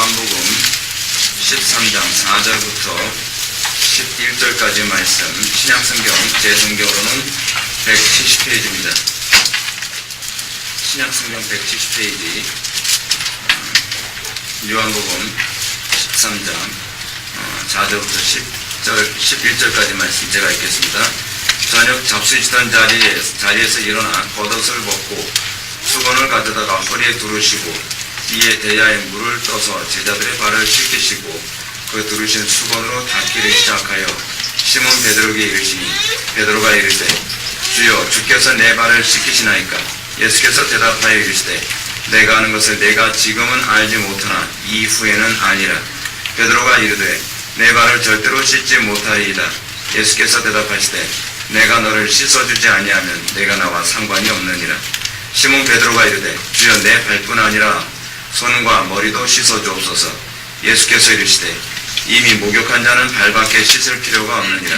요한복음 13장 4절부터 11절까지 말씀, 신약성경 제 성경으로는 170페이지입니다. 신약성경 170페이지, 요한복음 13장 4절부터 11절까지 말씀 제가 읽겠습니다. 저녁 잡수시던 자리에서 일어나 겉옷을 벗고 수건을 가져다가 허리에 두르시고 이에 대야에 물을 떠서 제자들의 발을 씻기시고 그 두르신 수건으로 닦기를 시작하여 시몬 베드로에게 이르시니 베드로가 이르되 주여 주께서 내 발을 씻기시나이까? 예수께서 대답하여 이르시되 내가 하는 것을 내가 지금은 알지 못하나 이후에는 아니라. 베드로가 이르되 내 발을 절대로 씻지 못하리이다. 예수께서 대답하시되 내가 너를 씻어주지 아니하면 내가 나와 상관이 없느니라. 시몬 베드로가 이르되 주여 내 발뿐 아니라 손과 머리도 씻어주옵소서. 예수께서 이르시되 이미 목욕한 자는 발밖에 씻을 필요가 없느니라.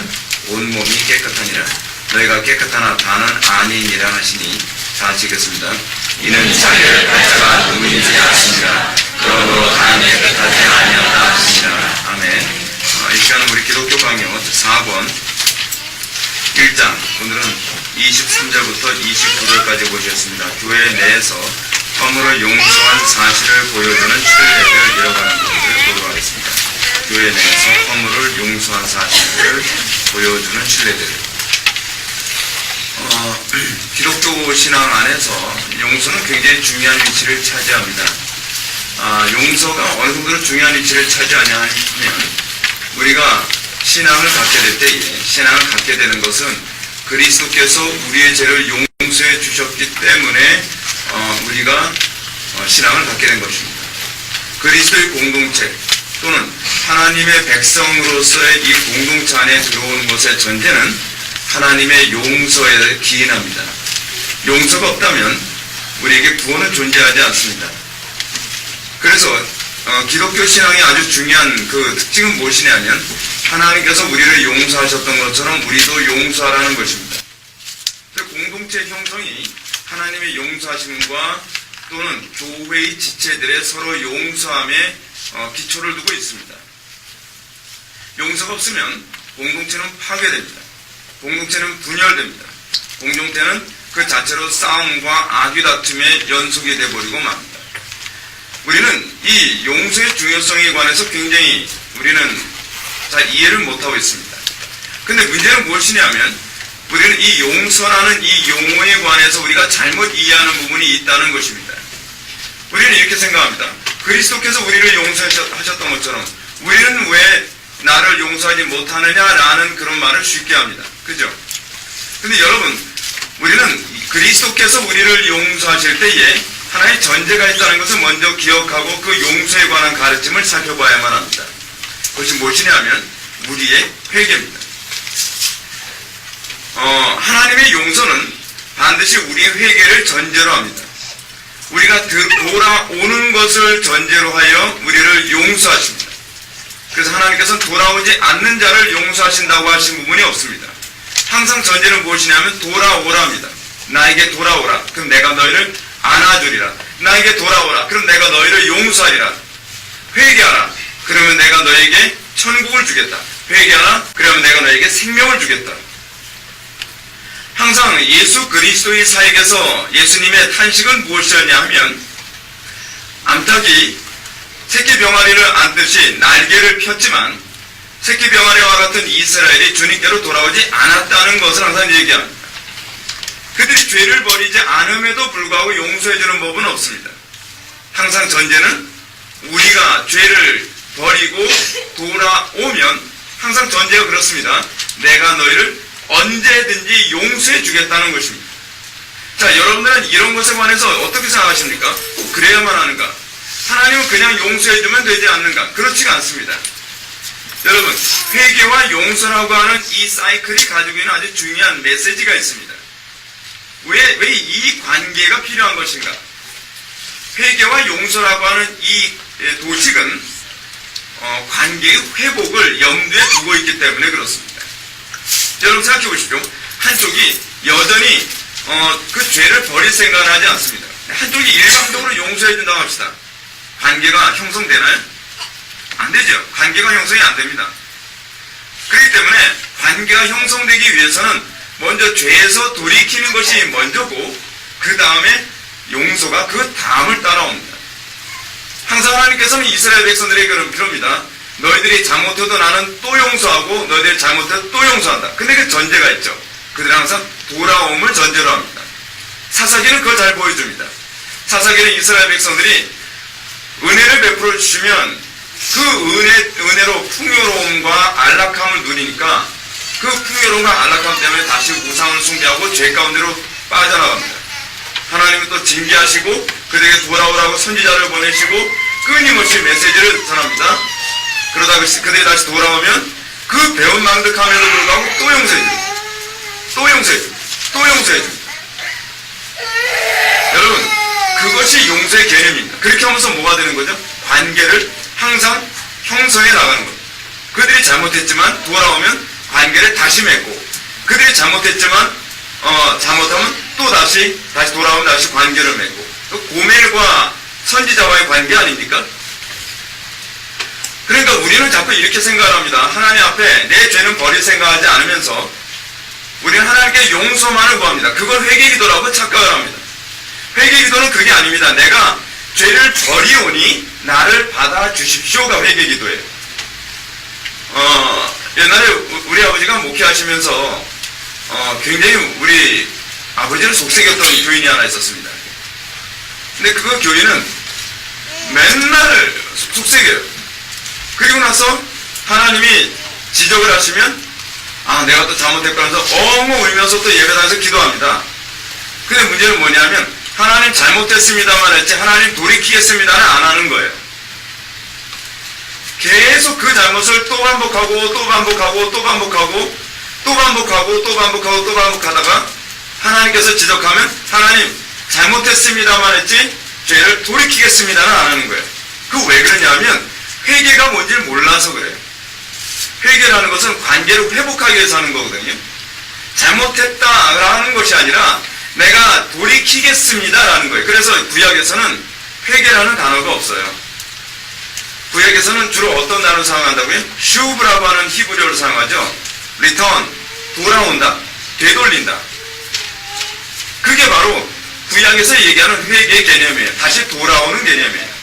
온몸이 깨끗하니라. 너희가 깨끗하나 다는 아니니라 하시니. 다 읽겠습니다. 이는 자기를 팔자가 누구인지 아시니라. 그러므로 다는 깨끗하지 아니하다 하시니라. 아멘. 이 시간은 우리 기독교 강요 4권 1장, 오늘은 23절부터 29절까지 보셨습니다. 교회 내에서 허물을 용서한 사실을 보여주는 칠례를 이어가는 부분을 보도록 하겠습니다. 교회 내에서 허물을 용서한 사실을 보여주는 칠례들. 기독교 신앙 안에서 용서는 굉장히 중요한 위치를 차지합니다. 용서가 어느 정도로 중요한 위치를 차지하냐 하면, 우리가 신앙을 갖게 될 때에, 신앙을 갖게 되는 것은 그리스도께서 우리의 죄를 용서해 주셨기 때문에 우리가 신앙을 갖게 된 것입니다. 그리스도의 공동체 또는 하나님의 백성으로서의 이 공동체 안에 들어오는 것의 전제는 하나님의 용서에 기인합니다. 용서가 없다면 우리에게 구원은 존재하지 않습니다. 그래서 기독교 신앙의 아주 중요한 그 특징은 무엇이냐면, 하나님께서 우리를 용서하셨던 것처럼 우리도 용서하라는 것입니다. 공동체 형성이 하나님의 용서하심과 또는 교회의 지체들의 서로 용서함에 기초를 두고 있습니다. 용서가 없으면 공동체는 파괴됩니다. 공동체는 분열됩니다. 공동체는 그 자체로 싸움과 아귀다툼의 연속이 되어버리고 맙니다. 우리는 이 용서의 중요성에 관해서 굉장히 우리는 잘 이해를 못하고 있습니다. 근데 문제는 무엇이냐면, 우리는 이 용서라는 이 용어에 관해서 우리가 잘못 이해하는 부분이 있다는 것입니다. 우리는 이렇게 생각합니다. 그리스도께서 우리를 용서하셨던 것처럼 우리는 왜 나를 용서하지 못하느냐라는 그런 말을 쉽게 합니다. 그죠? 근데 여러분, 우리는 그리스도께서 우리를 용서하실 때에 하나의 전제가 있다는 것을 먼저 기억하고 그 용서에 관한 가르침을 살펴봐야만 합니다. 그것이 무엇이냐면 우리의 회개입니다. 하나님의 용서는 반드시 우리의 회개를 전제로 합니다. 우리가 돌아오는 것을 전제로 하여 우리를 용서하십니다. 그래서 하나님께서는 돌아오지 않는 자를 용서하신다고 하신 부분이 없습니다. 항상 전제는 무엇이냐면 돌아오랍니다. 나에게 돌아오라. 그럼 내가 너희를 안아주리라. 나에게 돌아오라. 그럼 내가 너희를 용서하리라. 회개하라. 그러면 내가 너에게 천국을 주겠다. 회개하라. 그러면 내가 너에게 생명을 주겠다. 항상 예수 그리스도의 사역에서 예수님의 탄식은 무엇이었냐 하면, 암탉이 새끼 병아리를 안듯이 날개를 폈지만 새끼 병아리와 같은 이스라엘이 주님께로 돌아오지 않았다는 것을 항상 얘기합니다. 그들이 죄를 버리지 않음에도 불구하고 용서해주는 법은 없습니다. 항상 전제는 우리가 죄를 버리고 돌아오면 항상 전제가 그렇습니다. 내가 너희를 언제든지 용서해 주겠다는 것입니다. 자, 여러분들은 이런 것에 관해서 어떻게 생각하십니까? 꼭 그래야만 하는가? 하나님은 그냥 용서해 주면 되지 않는가? 그렇지가 않습니다. 여러분, 회개와 용서라고 하는 이 사이클이 가지고 있는 아주 중요한 메시지가 있습니다. 왜 이 관계가 필요한 것인가? 회개와 용서라고 하는 이 도식은 관계의 회복을 염두에 두고 있기 때문에 그렇습니다. 여러분 생각해 보십시오. 한쪽이 여전히 그 죄를 버릴 생각을 하지 않습니다. 한쪽이 일방적으로 용서해 준다고 합시다. 관계가 형성되나요? 되죠. 관계가 형성이 안 됩니다. 그렇기 때문에 관계가 형성되기 위해서는 먼저 죄에서 돌이키는 것이 먼저고 그 다음에 용서가 그 다음을 따라옵니다. 항상 하나님께서는 이스라엘 백성들에게 그럽니다. 너희들이 잘못해도 나는 또 용서하고 너희들이 잘못해도 또 용서한다. 근데 그 전제가 있죠. 그들은 항상 돌아옴을 전제로 합니다. 사사기는 그걸 잘 보여줍니다. 사사기는 이스라엘 백성들이 은혜를 베풀어 주시면 그 은혜로 풍요로움과 안락함을 누리니까 그 풍요로움과 안락함 때문에 다시 우상을 숭배하고 죄 가운데로 빠져나갑니다. 하나님은 또 징계하시고 그들에게 돌아오라고 선지자를 보내시고 끊임없이 메시지를 전합니다. 그러다 그들이 다시 돌아오면 그 배운 망득함에도 불구하고 또 용서해줍니다. 또 용서해줍니다. 또 용서해줍니다. 여러분, 그것이 용서의 개념입니다. 그렇게 하면서 뭐가 되는 거죠? 관계를 항상 형성해 나가는 거예요. 그들이 잘못했지만 돌아오면 관계를 다시 맺고, 그들이 잘못했지만 잘못하면 또 다시 돌아오면 다시 관계를 맺고, 또 고멜과 선지자와의 관계 아닙니까? 그러니까 우리는 자꾸 이렇게 생각합니다. 하나님 앞에 내 죄는 버릴 생각하지 않으면서 우리는 하나님께 용서만을 구합니다. 그걸 회개기도라고 착각을 합니다. 회개기도는 그게 아닙니다. 내가 죄를 버리오니 나를 받아주십시오가 회개기도예요. 옛날에 우리 아버지가 목회하시면서 굉장히 우리 아버지를 속삭였던 교인이 하나 있었습니다. 근데 그 교인은 맨날 속삭여요. 그리고 나서 하나님이 지적을 하시면 내가 또 잘못했구나 해서 엉엉 울면서 또 예배당에서 기도합니다. 근데 문제는 뭐냐면 하나님 잘못했습니다만 했지 하나님 돌이키겠습니다는 안 하는 거예요. 계속 그 잘못을 또 반복하고 또 반복하고 또 반복하고 또 반복하고 또 반복하고 또 반복하다가 하나님께서 지적하면 하나님 잘못했습니다만 했지 죄를 돌이키겠습니다는 안 하는 거예요. 그 왜 그러냐면 회개가 뭔지를 몰라서 그래요. 회개라는 것은 관계를 회복하기 위해서 하는 거거든요. 잘못했다라는 것이 아니라 내가 돌이키겠습니다라는 거예요. 그래서 구약에서는 회개라는 단어가 없어요. 구약에서는 주로 어떤 단어를 사용한다고요? 슈브라고 하는 히브리어를 사용하죠. return, 돌아온다, 되돌린다. 그게 바로 구약에서 얘기하는 회개의 개념이에요. 다시 돌아오는 개념이에요.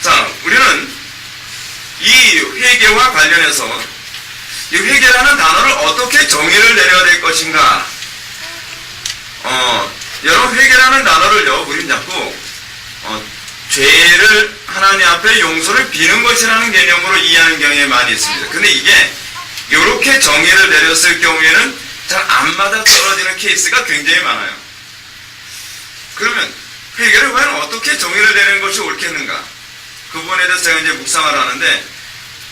자, 우리는 이 회개와 관련해서 이 회개라는 단어를 어떻게 정의를 내려야 될 것인가. 여러분, 회개라는 단어를요, 우리는 자꾸 죄를 하나님 앞에 용서를 비는 것이라는 개념으로 이해하는 경향이 많이 있습니다. 근데 이게 이렇게 정의를 내렸을 경우에는 잘 안 맞아 떨어지는 케이스가 굉장히 많아요. 그러면 회개를 과연 어떻게 정의를 내리는 것이 옳겠는가? 그 부분에 대해서 제가 이제 묵상을 하는데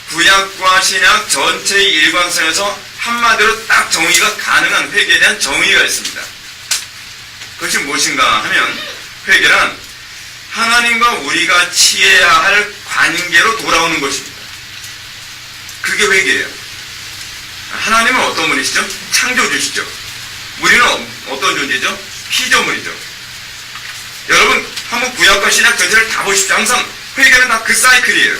구약과 신약 전체의 일관성에서 한마디로 딱 정의가 가능한 회개에 대한 정의가 있습니다. 그것이 무엇인가 하면 회개란 하나님과 우리가 취해야 할 관계로 돌아오는 것입니다. 그게 회개예요. 하나님은 어떤 분이시죠? 창조주시죠. 우리는 어떤 존재죠? 피조물이죠. 여러분 한번 구약과 신약 전체를 다 보십시오. 항상 회개는 다 그 사이클이에요.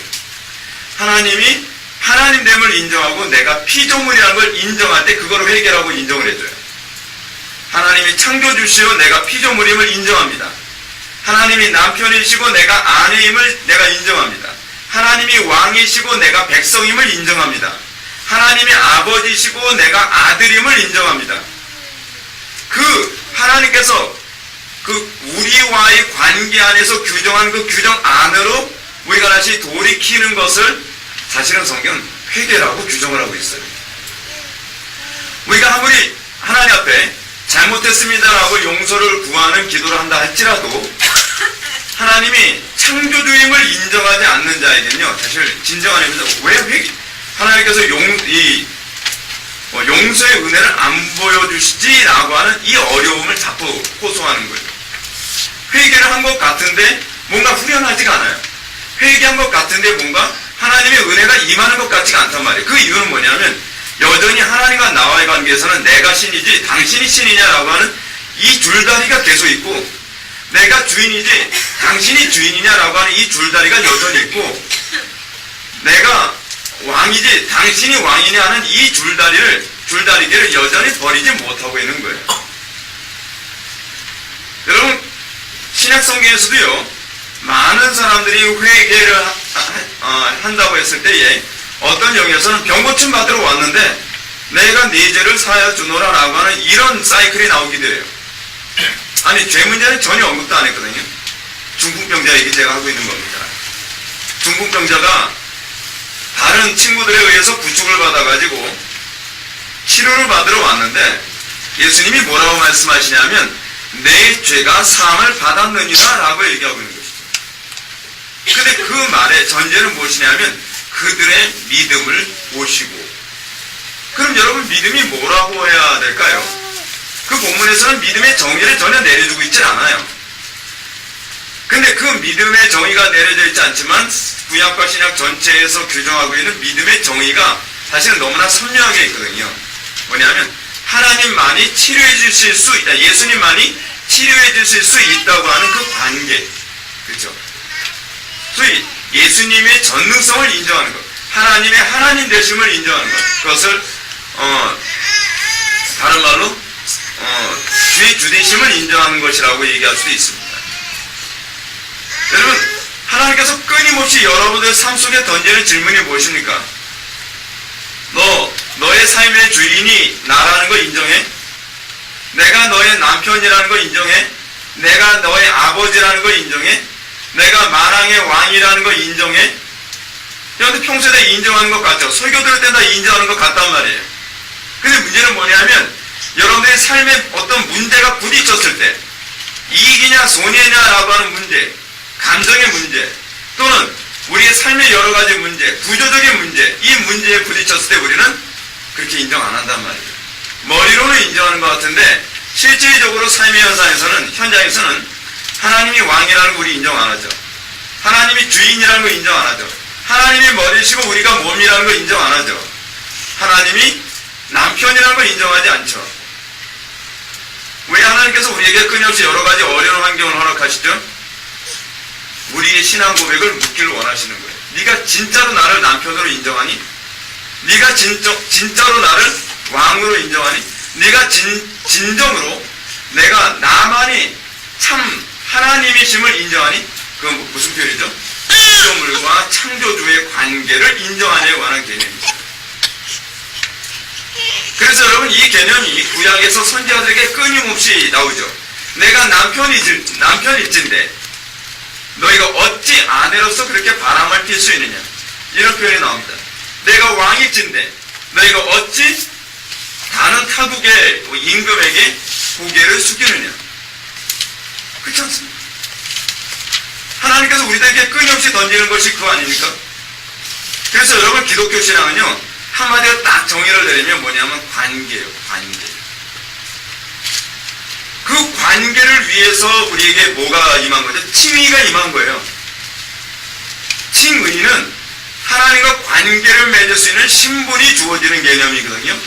하나님이 하나님됨을 인정하고 내가 피조물이라는 걸 인정할 때 그거를 회개라고 인정을 해줘요. 하나님이 창조주시오 내가 피조물임을 인정합니다. 하나님이 남편이시고 내가 아내임을 내가 인정합니다. 하나님이 왕이시고 내가 백성임을 인정합니다. 하나님이 아버지시고 내가 아들임을 인정합니다. 그 하나님께서 그 우리와의 관계 안에서 규정한 그 규정 안으로 우리가 다시 돌이키는 것을 사실은 성경은 회개라고 규정을 하고 있어요. 우리가 아무리 하나님 앞에 잘못했습니다라고 용서를 구하는 기도를 한다 할지라도 하나님이 창조주임을 인정하지 않는 자에게는요, 사실 진정한 의미에서 왜 회개? 하나님께서 용서의 은혜를 안 보여주시지라고 하는 이 어려움을 자꾸 호소하는 거예요. 회개를 한 것 같은데 뭔가 후련하지가 않아요. 회개한 것 같은데 뭔가 하나님의 은혜가 임하는 것 같지가 않단 말이에요. 그 이유는 뭐냐면 여전히 하나님과 나와의 관계에서는 내가 신이지 당신이 신이냐라고 하는 이 줄다리가 계속 있고 내가 주인이지 당신이 주인이냐라고 하는 이 줄다리가 여전히 있고 내가 왕이지 당신이 왕이냐 하는 이 줄다리기를 여전히 버리지 못하고 있는 거예요. 여러분, 신약성경에서도요, 많은 사람들이 회개를 한다고 했을 때에 어떤 영에서는 병고침 받으러 왔는데 내가 네 죄를 사하여 주노라 라고 하는 이런 사이클이 나오기도 해요. 아니, 죄 문제는 전혀 언급도 안 했거든요. 중풍병자 얘기 제가 하고 있는 겁니다. 중풍병자가 다른 친구들에 의해서 부축을 받아가지고 치료를 받으러 왔는데 예수님이 뭐라고 말씀하시냐면 내 죄가 사함을 받았느니라 라고 얘기하고 있는 것이죠. 근데 그 말의 전제는 무엇이냐면 그들의 믿음을 보시고. 그럼 여러분, 믿음이 뭐라고 해야 될까요? 그 본문에서는 믿음의 정의를 전혀 내려주고 있지 않아요. 근데 그 믿음의 정의가 내려져 있지 않지만 구약과 신약 전체에서 규정하고 있는 믿음의 정의가 사실은 너무나 선명하게 있거든요. 뭐냐면 하나님만이 치료해 주실 수 있다. 예수님만이 치료해 주실 수 있다고 하는 그 관계. 그렇죠? 소위 예수님의 전능성을 인정하는 것. 하나님의 하나님 되심을 인정하는 것. 그것을 다른 말로 주의 주되심을 인정하는 것이라고 얘기할 수도 있습니다. 여러분, 하나님께서 끊임없이 여러분들 삶 속에 던지는 질문이 무엇입니까? 너의 삶의 주인이 나라는 거 인정해? 내가 너의 남편이라는 거 인정해? 내가 너의 아버지라는 거 인정해? 내가 만왕의 왕이라는 거 인정해? 여러분들 평소에 다 인정하는 것 같죠? 설교 들을 때 다 인정하는 것 같단 말이에요. 근데 문제는 뭐냐면 여러분들의 삶에 어떤 문제가 부딪혔을 때 이익이냐 손해냐라고 하는 문제, 감정의 문제, 또는 우리의 삶의 여러 가지 문제, 구조적인 문제, 이 문제에 부딪혔을 때 우리는 그렇게 인정 안 한단 말이에요. 머리로는 인정하는 것 같은데 실질적으로 삶의 현장에서는 하나님이 왕이라는 거 우리 인정 안 하죠. 하나님이 주인이라는 거 인정 안 하죠. 하나님이 머리시고 우리가 몸이라는 거 인정 안 하죠. 하나님이 남편이라는 걸 인정하지 않죠. 왜 하나님께서 우리에게 끊임없이 여러 가지 어려운 환경을 허락하시죠? 우리의 신앙 고백을 묻기를 원하시는 거예요. 네가 진짜로 나를 남편으로 인정하니? 네가 진짜로 나를 왕으로 인정하니? 네가 진정으로 내가 나만이 참 하나님이심을 인정하니? 그건 무슨 표현이죠? 피조물과 창조주의 관계를 인정하냐에 관한 개념이죠. 그래서 여러분, 이 개념이 구약에서 선지자들에게 끊임없이 나오죠. 내가 남편일진데 너희가 어찌 아내로서 그렇게 바람을 필 수 있느냐, 이런 표현이 나옵니다. 내가 왕일진데 너희가 어찌 다른 타국의 임금에게 고개를 숙이느냐. 그렇지 않습니까? 하나님께서 우리들에게 끊임없이 던지는 것이 그거 아닙니까? 그래서 여러분, 기독교 신앙은요, 한마디로 딱 정의를 내리면 뭐냐면 관계예요. 관계. 그 관계를 위해서 우리에게 뭐가 임한 거죠? 칭의가 임한 거예요. 칭의는 하나님과 관계를 맺을 수 있는 신분이 주어지는 개념이거든요.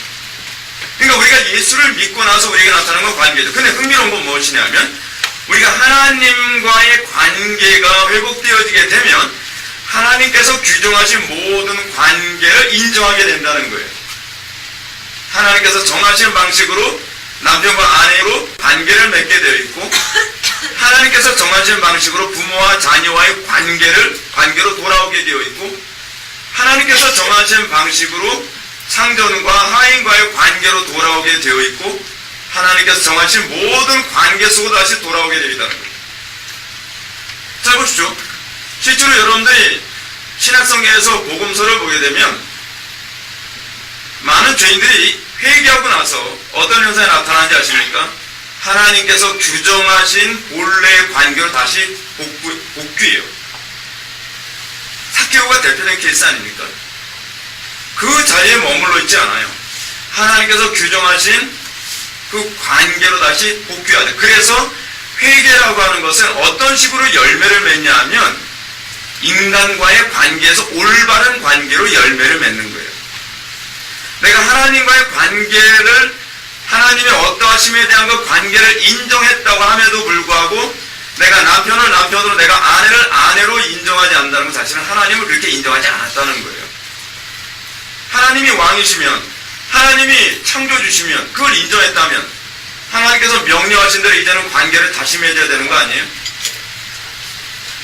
그러니까 우리가 예수를 믿고 나서 우리에게 나타나는 건 관계죠. 근데 흥미로운 건 무엇이냐면 우리가 하나님과의 관계가 회복되어지게 되면 하나님께서 규정하신 모든 관계를 인정하게 된다는 거예요. 하나님께서 정하신 방식으로 남편과 아내로 관계를 맺게 되어 있고, 하나님께서 정하신 방식으로 부모와 자녀와의 관계로 돌아오게 되어 있고, 하나님께서 정하신 방식으로 상전과 하인과의 관계로 돌아오게 되어 있고, 하나님께서 정하신 모든 관계 속으로 다시 돌아오게 되어 있다는 거예요. 자, 보십시오. 실제로 여러분들이 신약성경에서 복음서를 보게 되면 많은 죄인들이 회개하고 나서 어떤 현상이 나타나는지 아십니까? 하나님께서 규정하신 본래의 관계로 다시 복귀해요. 삭개오가 대표적인 케이스 아닙니까? 그 자리에 머물러 있지 않아요. 하나님께서 규정하신 그 관계로 다시 복귀하죠. 그래서 회개라고 하는 것은 어떤 식으로 열매를 맺냐 하면 인간과의 관계에서 올바른 관계로 열매를 맺는 거예요. 내가 하나님과의 관계를, 하나님의 어떠하심에 대한 그 관계를 인정했다고 함에도 불구하고 내가 남편을 남편으로, 내가 아내를 아내로 인정하지 않는다는 것 자체는 하나님을 그렇게 인정하지 않았다는 거예요. 하나님이 왕이시면, 하나님이 창조주시면, 그걸 인정했다면 하나님께서 명령하신 대로 이제는 관계를 다시 맺어야 되는 거 아니에요?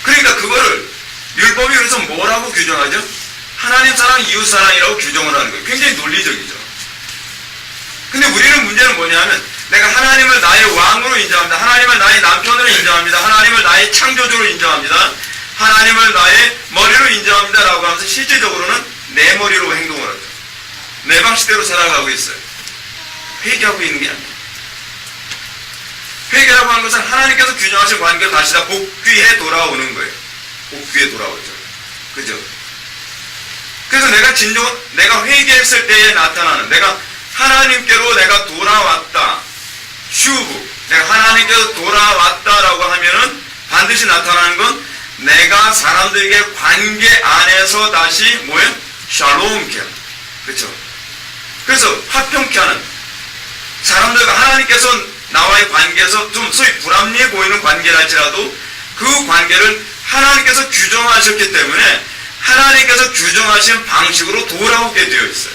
그러니까 그거를 율법이 그래서 뭐라고 규정하죠? 하나님 사랑, 이웃 사랑이라고 규정을 하는 거예요. 굉장히 논리적이죠. 근데 우리는 문제는 뭐냐면, 내가 하나님을 나의 왕으로 인정합니다. 하나님을 나의 남편으로 인정합니다. 하나님을 나의 창조주로 인정합니다. 하나님을 나의 머리로 인정합니다. 라고 하면서 실제적으로는 내 머리로 행동을 하죠. 내 방식대로 살아가고 있어요. 회개하고 있는 게 아니에요. 회개라고 하는 것은 하나님께서 규정하신 관계를 다시 다 복귀해 돌아오는 거예요. 복귀해 돌아오죠. 그죠? 그래서 내가 회개했을 때에 나타나는, 내가 하나님께로 내가 돌아왔다. 슈브. 내가 하나님께로 돌아왔다라고 하면은 반드시 나타나는 건 내가 사람들에게 관계 안에서 다시 뭐예요? 샬롬케. 그렇죠? 그래서 화평케 하는, 사람들과 하나님께서 나와의 관계에서 좀 소위 불합리해 보이는 관계랄지라도 그 관계를 하나님께서 규정하셨기 때문에 하나님께서 규정하신 방식으로 돌아오게 되어 있어요.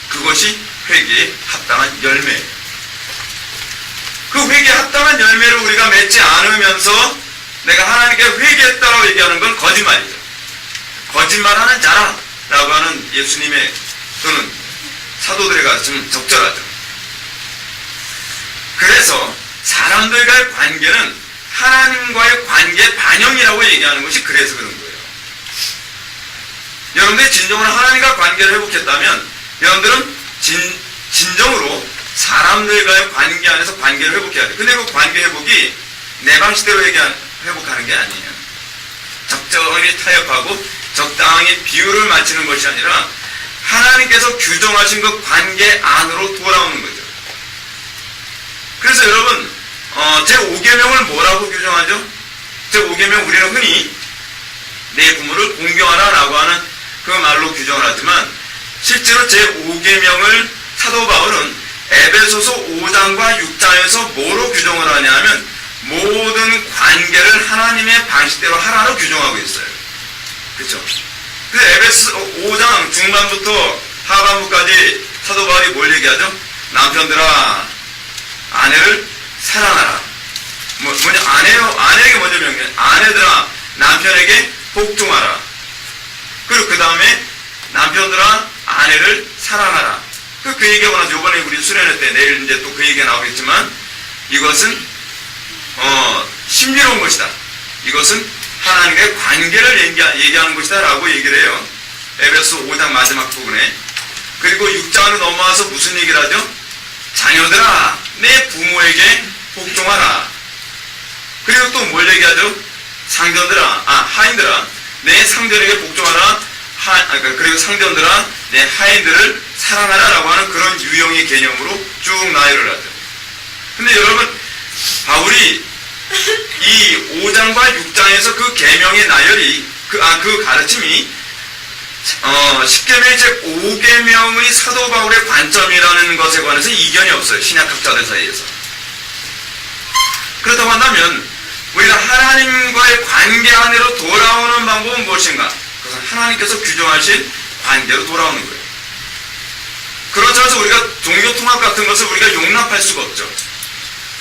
그것이 회개에 합당한 열매예요. 그 회개에 합당한 열매를 우리가 맺지 않으면서 내가 하나님께 회개했다라고 얘기하는 건 거짓말이죠. 거짓말하는 자라 라고 하는 예수님의 또는 사도들의 가르침은 적절하죠. 그래서 사람들과의 관계는 하나님과의 관계 반영이라고 얘기하는 것이 그래서 그런 거예요. 여러분들이 진정으로 하나님과 관계를 회복했다면 여러분들은 진정으로 사람들과의 관계 안에서 관계를 회복해야 돼요. 근데 그 관계 회복이 내 방식대로 회복하는 게 아니에요. 적절히 타협하고 적당히 비율을 맞추는 것이 아니라 하나님께서 규정하신 그 관계 안으로 돌아오는 거죠. 그래서 여러분 제5계명을 뭐라고 규정하죠? 제5계명 우리는 흔히 내 부모를 공경하라 라고 하는 그 말로 규정을 하지만 실제로 제5계명을 사도 바울은 에베소서 5장과 6장에서 뭐로 규정을 하냐면 모든 관계를 하나님의 방식대로 하라로 규정하고 있어요. 그렇죠? 그래서 에베소 5장 중반부터 하반부까지 사도 바울이 뭘 얘기하죠? 남편들아 아내를 사랑하라. 뭐냐 아내에게 먼저 명령. 아내들아 남편에게 복종하라. 그리고 그 다음에 남편들아 아내를 사랑하라. 그 얘기하고 나서 요번에 우리 수련회 때 내일 이제 또 그 얘기가 나오겠지만 이것은 신비로운 것이다. 이것은 하나님과의 관계를 얘기하는 것이다 라고 얘기를 해요. 에베소 5장 마지막 부분에. 그리고 6장으로 넘어와서 무슨 얘기를 하죠? 자녀들아 내 부모에게 복종하라. 그리고 또 뭘 얘기하죠? 하인들아 내 상전에게 복종하라. 그리고 상전들아 내 하인들을 사랑하라 라고 하는 그런 유형의 개념으로 쭉 나열을 하죠. 근데 여러분 바울이 이 5장과 6장에서 그 계명의 나열이 그 가르침이 10계명의 제5계명의 사도 바울의 관점이라는 것에 관해서 이견이 없어요. 신약학자들 사이에서. 그렇다고 한다면 우리가 하나님과의 관계 안으로 돌아오는 방법은 무엇인가? 그것은 하나님께서 규정하신 관계로 돌아오는 거예요. 그렇지 않아서 우리가 종교 통합 같은 것을 우리가 용납할 수가 없죠.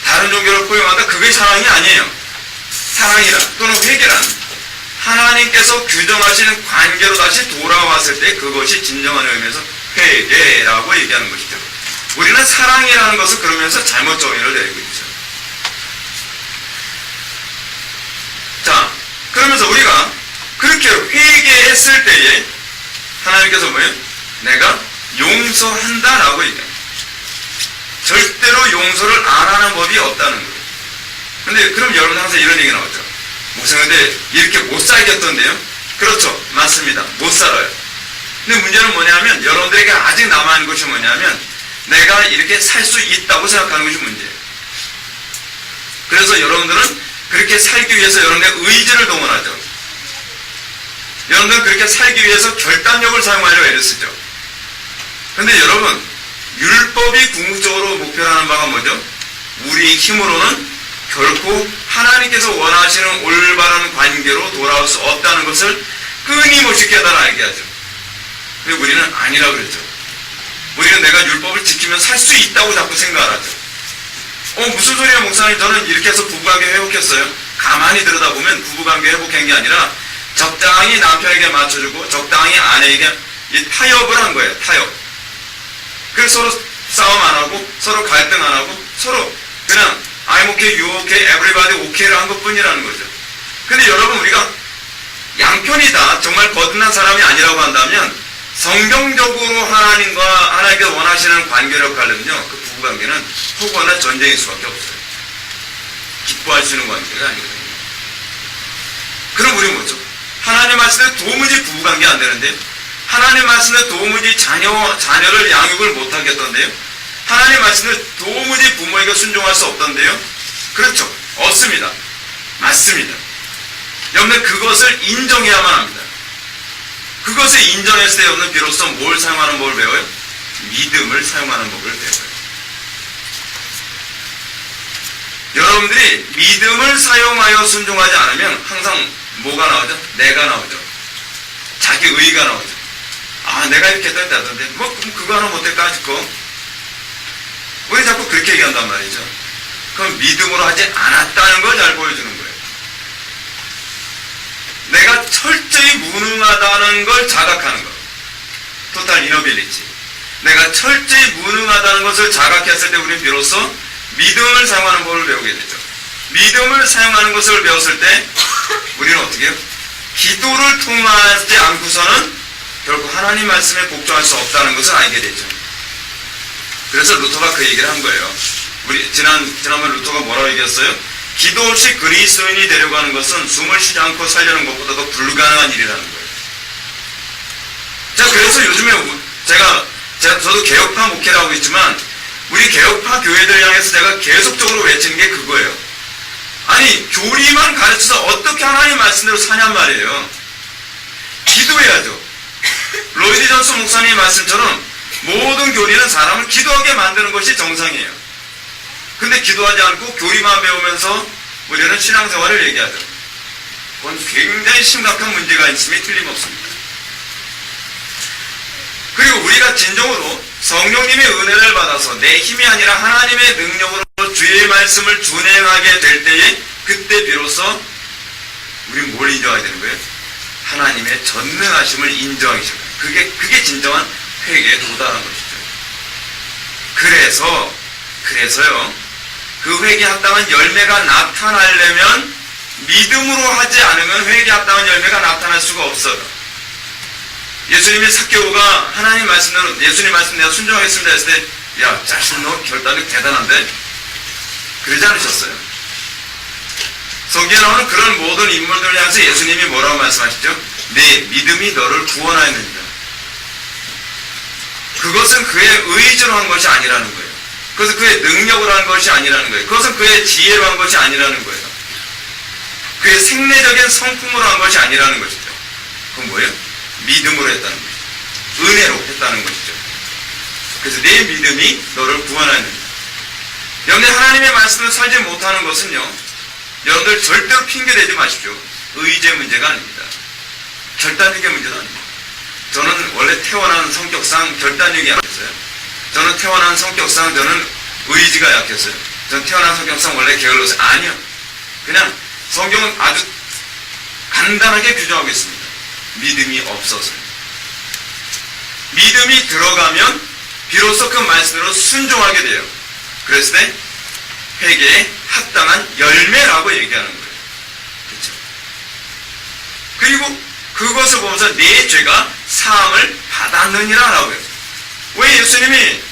다른 종교를 포용한다? 그게 사랑이 아니에요. 사랑이란 또는 회개란 하나님께서 규정하시는 관계로 다시 돌아왔을 때 그것이 진정한 의미에서 회개라고 얘기하는 것이죠. 우리는 사랑이라는 것을 그러면서 잘못 정의를 내리고 있죠. 자, 그러면서 우리가 그렇게 회개했을 때에 하나님께서 뭐예요? 내가 용서한다라고 얘기합니다. 절대로 용서를 안 하는 법이 없다는 거예요. 근데 그럼 여러분 항상 이런 얘기 나오죠. 목사님 근데 이렇게 못 살겠던데요? 그렇죠. 맞습니다. 못 살아요. 근데 문제는 뭐냐면 여러분들에게 아직 남아있는 것이 뭐냐면 내가 이렇게 살 수 있다고 생각하는 것이 문제예요. 그래서 여러분들은 그렇게 살기 위해서 여러분의 의지를 동원하죠. 여러분들은 그렇게 살기 위해서 결단력을 사용하려고 애를 쓰죠. 근데 여러분 율법이 궁극적으로 목표로 하는 바가 뭐죠? 우리 힘으로는 결코 하나님께서 원하시는 올바른 관계로 돌아올 수 없다는 것을 끊임없이 깨달아 알게 하죠. 근데 우리는 아니라 그랬죠. 우리는 내가 율법을 지키면 살 수 있다고 자꾸 생각하죠. 무슨 소리야 목사님, 저는 이렇게 해서 부부관계 회복했어요. 가만히 들여다보면 부부관계 회복한 게 아니라 적당히 남편에게 맞춰주고 적당히 아내에게 타협을 한 거예요. 타협. 그래서 서로 싸움 안 하고 서로 갈등 안 하고 서로 그냥 I'm okay, you okay, everybody okay를 한 것뿐이라는 거죠. 근데 여러분, 우리가 양편이 다 정말 거듭난 사람이 아니라고 한다면 성경적으로 하나님께 원하시는 관계를 가려면요, 그 부부관계는 혹여나 전쟁일 수밖에 없어요. 기뻐할 수 있는 관계가 아니거든요. 그럼 우리 뭐죠? 하나님 말씀에 도무지 부부관계 안 되는데요. 하나님 말씀에 도무지 자녀를 양육을 못하겠던데요. 하나님 말씀에 도무지 부모에게 순종할 수 없던데요. 그렇죠. 없습니다. 맞습니다. 여러분, 그것을 인정해야만 합니다. 그것을 인정했을 때 여러분 비로소 뭘 사용하는 법을 배워요? 믿음을 사용하는 법을 배워요. 여러분들이 믿음을 사용하여 순종하지 않으면 항상 뭐가 나오죠? 내가 나오죠. 자기 의가 나오죠. 내가 이렇게 했다던데 그럼 그거 하나 못할까 싶고 우리 자꾸 그렇게 얘기한단 말이죠. 그럼 믿음으로 하지 않았다는 걸 잘 보여주는 거예요. 내가 철저히 무능하다는 걸 자각하는 거. 토탈 이너빌리티. 내가 철저히 무능하다는 것을 자각했을 때 우리는 비로소 믿음을 사용하는 법을 배우게 되죠. 믿음을 사용하는 것을 배웠을 때 우리는 어떻게 해요? 기도를 통하지 않고서는 결국 하나님 말씀에 복종할 수 없다는 것을 알게 되죠. 그래서 루터가 그 얘기를 한 거예요. 우리 지난번 루터가 뭐라고 얘기했어요? 기도 없이 그리스도인이 되려고 하는 것은 숨을 쉬지 않고 살려는 것보다도 불가능한 일이라는 거예요. 자, 그래서 요즘에 저도 개혁파 목회를 하고 있지만 우리 개혁파 교회들 향해서 제가 계속적으로 외치는 게 그거예요. 아니, 교리만 가르쳐서 어떻게 하나님 말씀대로 사냔 말이에요. 기도해야죠. 로이드 존스 목사님 말씀처럼 모든 교리는 사람을 기도하게 만드는 것이 정상이에요. 근데 기도하지 않고 교리만 배우면서 우리는 신앙생활을 얘기하죠. 그건 굉장히 심각한 문제가 있음이 틀림없습니다. 그리고 우리가 진정으로 성령님의 은혜를 받아서 내 힘이 아니라 하나님의 능력으로 주의 말씀을 준행하게 될 때에 그때 비로소 우리는 뭘 인정하게 되는 거예요? 하나님의 전능하심을 인정하기 시작합니다. 그게 진정한 회개에 도달한 것이죠. 그래서요, 그 회개에 합당한 열매가 나타나려면 믿음으로 하지 않으면 회개에 합당한 열매가 나타날 수가 없어요. 예수님이 삭개오가 하나님 말씀대로 예수님 말씀 내가 순종하겠습니다 했을 때, 야, 자신 너 결단이 대단한데? 그러지 않으셨어요. 성경에 나오는 그런 모든 인물들을 향해서 예수님이 뭐라고 말씀하시죠? 내 믿음이 너를 구원하였느니라. 그것은 그의 의지로 한 것이 아니라는 거예요. 그것은 그의 능력으로 한 것이 아니라는 거예요. 그것은 그의 지혜로 한 것이 아니라는 거예요. 그의 생리적인 성품으로 한 것이 아니라는 것이죠. 그건 뭐예요? 믿음으로 했다는 것이죠. 은혜로 했다는 것이죠. 그래서 내 믿음이 너를 구원하였느니라. 여러분들, 하나님의 말씀을 살지 못하는 것은요, 여러분들 절대로 핑계대지 마십시오. 의지의 문제가 아닙니다. 결단력의 문제도 아닙니다. 저는 원래 태어난 성격상 결단력이 약했어요. 저는 태어난 성격상 저는 의지가 약했어요. 저는 태어난 성격상 원래 게을러서 아니요. 그냥 성경은 아주 간단하게 규정하고 있습니다. 믿음이 없어서요. 믿음이 들어가면 비로소 그 말씀으로 순종하게 돼요. 그랬을 때 회개에 합당한 열매라고 얘기하는 거예요. 그렇죠? 그리고 그것을 보면서 내 죄가 사함을 받았느니라 라고 해요. 왜 예수님이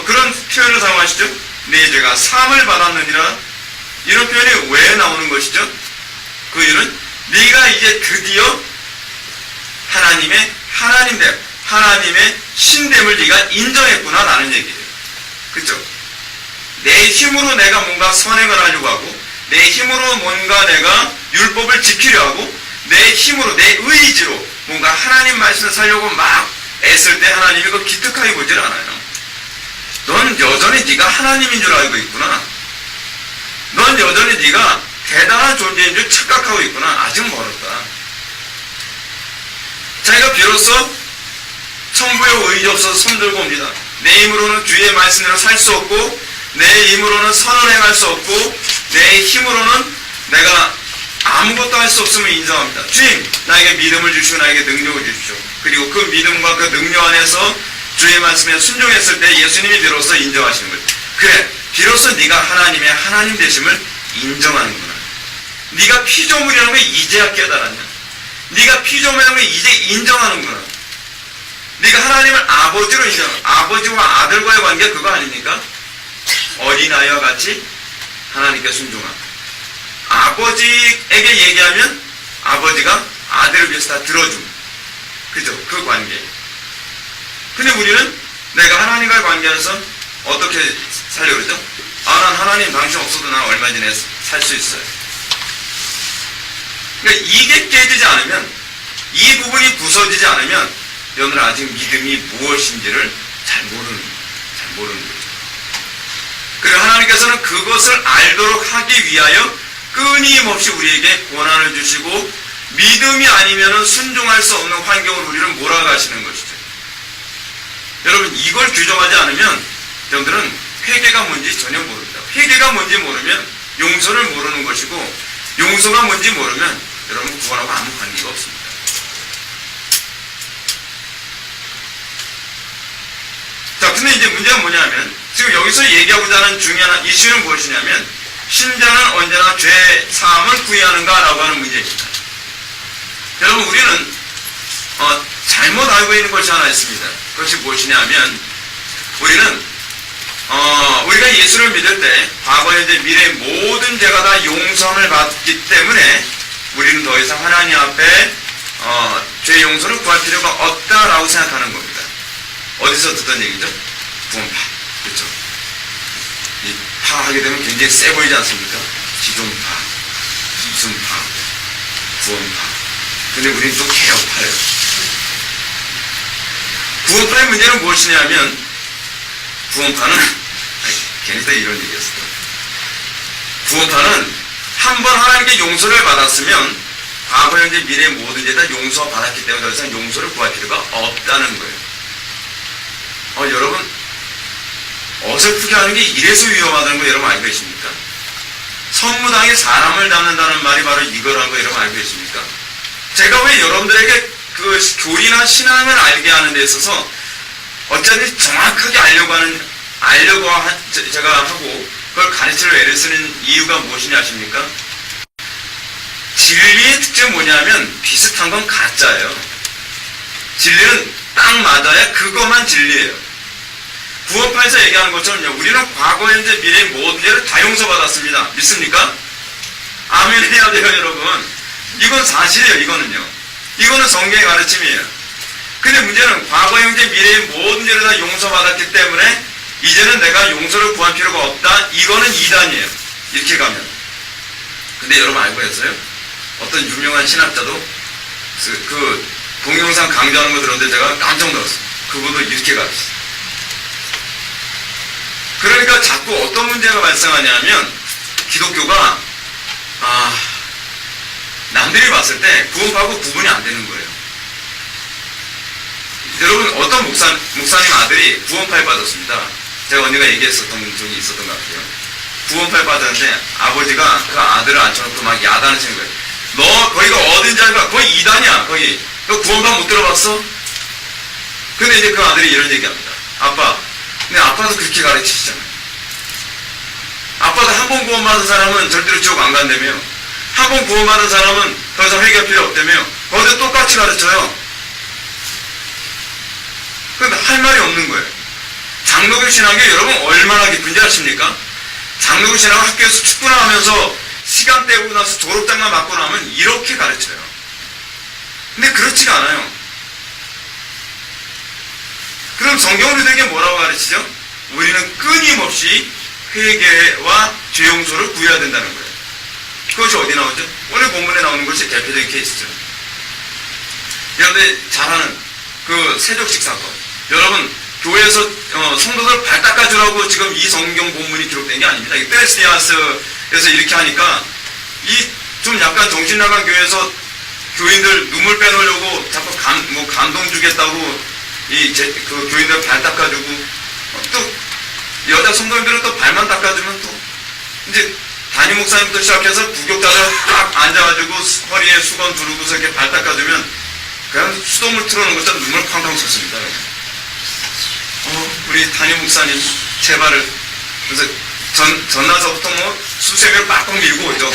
그런 표현을 사용하시죠? 내 죄가 사함을 받았느니라. 이런 표현이 왜 나오는 것이죠? 그 이유는 네가 이제 드디어 하나님의 신됨을 네가 인정했구나 라는 얘기예요. 그렇죠? 내 힘으로 내가 뭔가 선행을 하려고 하고 내 힘으로 뭔가 내가 율법을 지키려 하고 내 힘으로 내 의지로 뭔가 하나님 말씀을 살려고 막 애쓸 때 하나님이 그거 기특하게 보질 않아요. 넌 여전히 네가 하나님인 줄 알고 있구나. 넌 여전히 네가 대단한 존재인 줄 착각하고 있구나. 아직 멀었다. 자기가 비로소 천부여 의지 없어서 손들고 옵니다. 내 힘으로는 주의 말씀대로 살 수 없고 내 힘으로는 선을 행할 수 없고 내 힘으로는 내가 아무것도 할 수 없음을 인정합니다. 주님, 나에게 믿음을 주시고 나에게 능력을 주십시오. 그리고 그 믿음과 그 능력 안에서 주의 말씀에 순종했을 때 예수님이 비로소 인정하시는 거예요. 그래, 비로소 네가 하나님의 하나님 되심을 인정하는구나. 네가 피조물이라는 걸 이제야 깨달았냐. 네가 피조물이라는 걸 이제 인정하는구나. 네가 하나님을 아버지로 인정, 아버지와 아들과의 관계 그거 아닙니까? 어린아이와 같이 하나님께 순종하고 아버지에게 얘기하면 아버지가 아들을 위해서 다 들어줌. 그죠? 그 관계. 근데 우리는 내가 하나님과의 관계에서 어떻게 살려고 그러죠? 난 하나님 당신 없어도 난 얼마 전에 살 수 있어요. 그러니까 이게 깨지지 않으면, 이 부분이 부서지지 않으면 여러분은 아직 믿음이 무엇인지를 잘 모르는 거죠. 그리고 하나님께서는 그것을 알도록 하기 위하여 끊임없이 우리에게 고난을 주시고 믿음이 아니면 순종할 수 없는 환경을 우리를 몰아가시는 것이죠. 여러분, 이걸 규정하지 않으면 여러분들은 회개가 뭔지 전혀 모릅니다. 회개가 뭔지 모르면 용서를 모르는 것이고 용서가 뭔지 모르면 여러분 구원하고 아무 관계가 없습니다. 자, 근데 이제 문제가 뭐냐면 지금 여기서 얘기하고자 하는 중요한 이슈는 무엇이냐면 신자는 언제나 죄 사함을 구해하는가 라고 하는 문제입니다. 여러분, 우리는 잘못 알고 있는 것이 하나 있습니다. 그것이 무엇이냐면 우리는 우리가 예수를 믿을 때 과거, 현재, 미래의 모든 죄가 다 용서를 받기 때문에 우리는 더 이상 하나님 앞에 죄 용서를 구할 필요가 없다라고 생각하는 겁니다. 어디서 듣던 얘기죠? 구원파. 그렇죠? 이 파 하게 되면 굉장히 세 보이지 않습니까? 기존파, 무슨 파, 구원파. 근데 우리는 또 개혁파예요. 구원파의 문제는 무엇이냐면 구원파는 괜히 또 이런 얘기였어요. 구원파는 한 번 하나님께 용서를 받았으면 과거, 현재, 미래의 모든 죄 다 용서받았기 때문에 더 이상 용서를 구할 필요가 없다는 거예요. 여러분, 어설프게 하는 게 이래서 위험하다는 거 여러분 알고 계십니까? 선무당이 사람을 잡는다는 말이 바로 이거라는 거 여러분 알고 계십니까? 제가 왜 여러분들에게 그 교리나 신앙을 알게 하는 데 있어서 어차피 정확하게 제가 하고 그걸 가르치려 애를 쓰는 이유가 무엇이냐 아십니까? 진리의 특징은 뭐냐면 비슷한 건 가짜예요. 진리는 딱 맞아야 그것만 진리예요. 구원파에서 얘기하는 것처럼요. 우리는 과거, 현재, 미래의 모든 죄를 다 용서받았습니다. 믿습니까? 아멘 해야 돼요, 여러분. 이건 사실이에요, 이거는요. 이거는 성경의 가르침이에요. 근데 문제는 과거, 현재, 미래의 모든 죄를 다 용서받았기 때문에 이제는 내가 용서를 구할 필요가 없다. 이거는 이단이에요. 이렇게 가면. 근데 여러분 알고 계세요? 어떤 유명한 신학자도 그 동영상 강조하는 거 들었는데 제가 깜짝 놀랐어요. 그분도 이렇게 가르쳤어요. 그러니까 자꾸 어떤 문제가 발생하냐면 기독교가 남들이 봤을 때 구원파하고 구분이 안 되는 거예요. 여러분, 어떤 목사님 아들이 구원파에 빠졌습니다. 제가 언니가 얘기했었던 적이 있었던 것 같아요. 구원파에 빠졌는데 아버지가 그 아들을 앉혀놓고 막 야단을 치는 거예요. 너 거기가 어딘지 알까? 거기 이단이야. 거기 너 구원파 못 들어봤어? 근데 이제 그 아들이 이런 얘기합니다. 아빠, 근데 아빠도 그렇게 가르치시잖아요. 아빠도 한 번 구원받은 사람은 절대로 지옥 안 간다며. 한 번 구원받은 사람은 더 이상 회개할 필요 없다며. 거기서 똑같이 가르쳐요. 근데 할 말이 없는 거예요. 장로교 신학이 여러분 얼마나 깊은지 아십니까? 장로교 신학은 학교에서 축구나 하면서 시간 때우고 나서 졸업장만 받고 나면 이렇게 가르쳐요. 근데 그렇지가 않아요. 그럼 성경은 우리에게 뭐라고 가르치죠? 우리는 끊임없이 회개와 죄 용서를 구해야 된다는 거예요. 그것이 어디 나오죠? 오늘 본문에 나오는 것이 대표적인 케이스죠. 여러분들 잘 아는 그 세족식 사건. 여러분, 교회에서 성도들 발 닦아주라고 지금 이 성경 본문이 기록된 게 아닙니다. 이 떼레스디아스 그래서 이렇게 하니까 이 좀 약간 정신 나간 교회에서 교인들 눈물 빼놓으려고 자꾸 감동 주겠다고 그 교인들 발 닦아주고 또 여자 성도님들은 또 발만 닦아주면 또 이제 담임 목사님부터 시작해서 부교자들 딱 앉아가지고 허리에 수건 두르고서 이렇게 발 닦아주면 그냥 수돗물 틀어놓은 것처럼 눈물 쾅쾅 솟습니다. 우리 담임 목사님 제발을 그래서 전나서부터 뭐 수세미를 빡빡 밀고 오죠.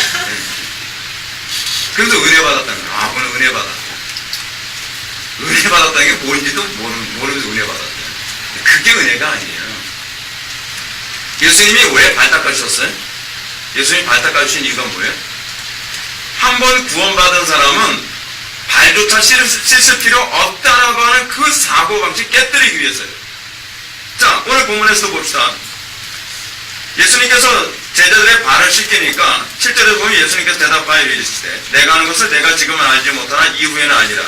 그래서 은혜 받았다는 거예요. 오늘 은혜 받았다. 은혜 받았다는 게 뭔지도 모르면서 은혜 받았다. 그게 은혜가 아니에요. 예수님이 왜 발 닦아주셨어요? 예수님이 발 닦아주신 이유가 뭐예요? 한 번 구원받은 사람은 발조차 씻을 필요 없다라고 하는 그 사고방식 깨뜨리기 위해서요. 자, 오늘 본문에서도 봅시다. 예수님께서 제자들의 발을 씻기니까 7절에 보면 예수님께서 대답하여 이르시되 내가 하는 것을 내가 지금은 알지 못하나 이후에는 아니라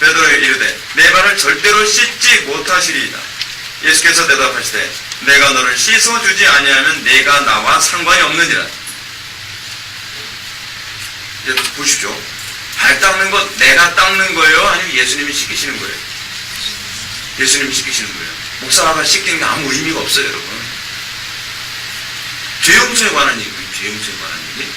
베드로에 이르되 내 발을 절대로 씻지 못하시리이다. 예수께서 대답하시되 내가 너를 씻어주지 아니하면 내가 나와 상관이 없느니라. 이제 보십시오. 발 닦는 것 내가 닦는 거예요? 아니면 예수님이 씻기시는 거예요? 예수님이 씻기시는 거예요. 목사가 씻기는 게 아무 의미가 없어요, 여러분. 죄 용서에 관한 얘기예요. 죄 용서에 관한 얘기.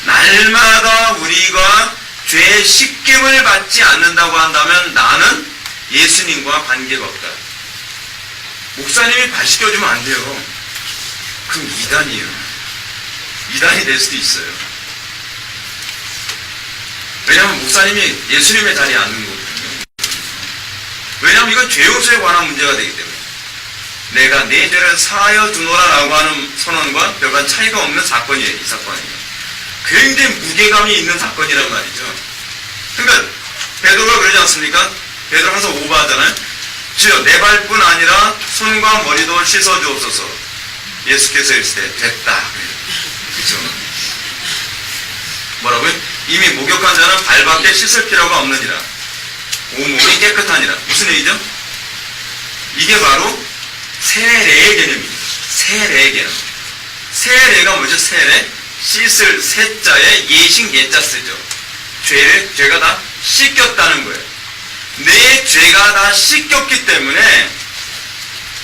날마다 우리가 죄의 씻김을 받지 않는다고 한다면 나는 예수님과 관계가 없다. 목사님이 발 씻겨주면 안 돼요. 그럼 이단이에요. 이단이 될 수도 있어요. 왜냐하면 목사님이 예수님의 자리에 앉는 거거든요. 왜냐하면 이건 죄 용서에 관한 문제가 되기 때문에. 내가 내 죄를 사하여 주노라라고 하는 선언과 별반 차이가 없는 사건이에요. 이 사건이에요. 굉장히 무게감이 있는 사건이란 말이죠. 그러니까 베드로가 그러지 않습니까? 베드로 항상 오버하잖아요. 주여 내 발뿐 아니라 손과 머리도 씻어주옵소서. 예수께서 이르시되 됐다. 그렇죠? 뭐라고요? 이미 목욕한 자는 발밖에 씻을 필요가 없느니라. 온몸이 깨끗하니라. 무슨 얘기죠? 이게 바로 세례의 개념입니다. 세례의 개념. 세례가 뭐죠? 세례? 씻을 세자에 예식 예자 쓰죠. 죄가 다 씻겼다는 거예요. 내 죄가 다 씻겼기 때문에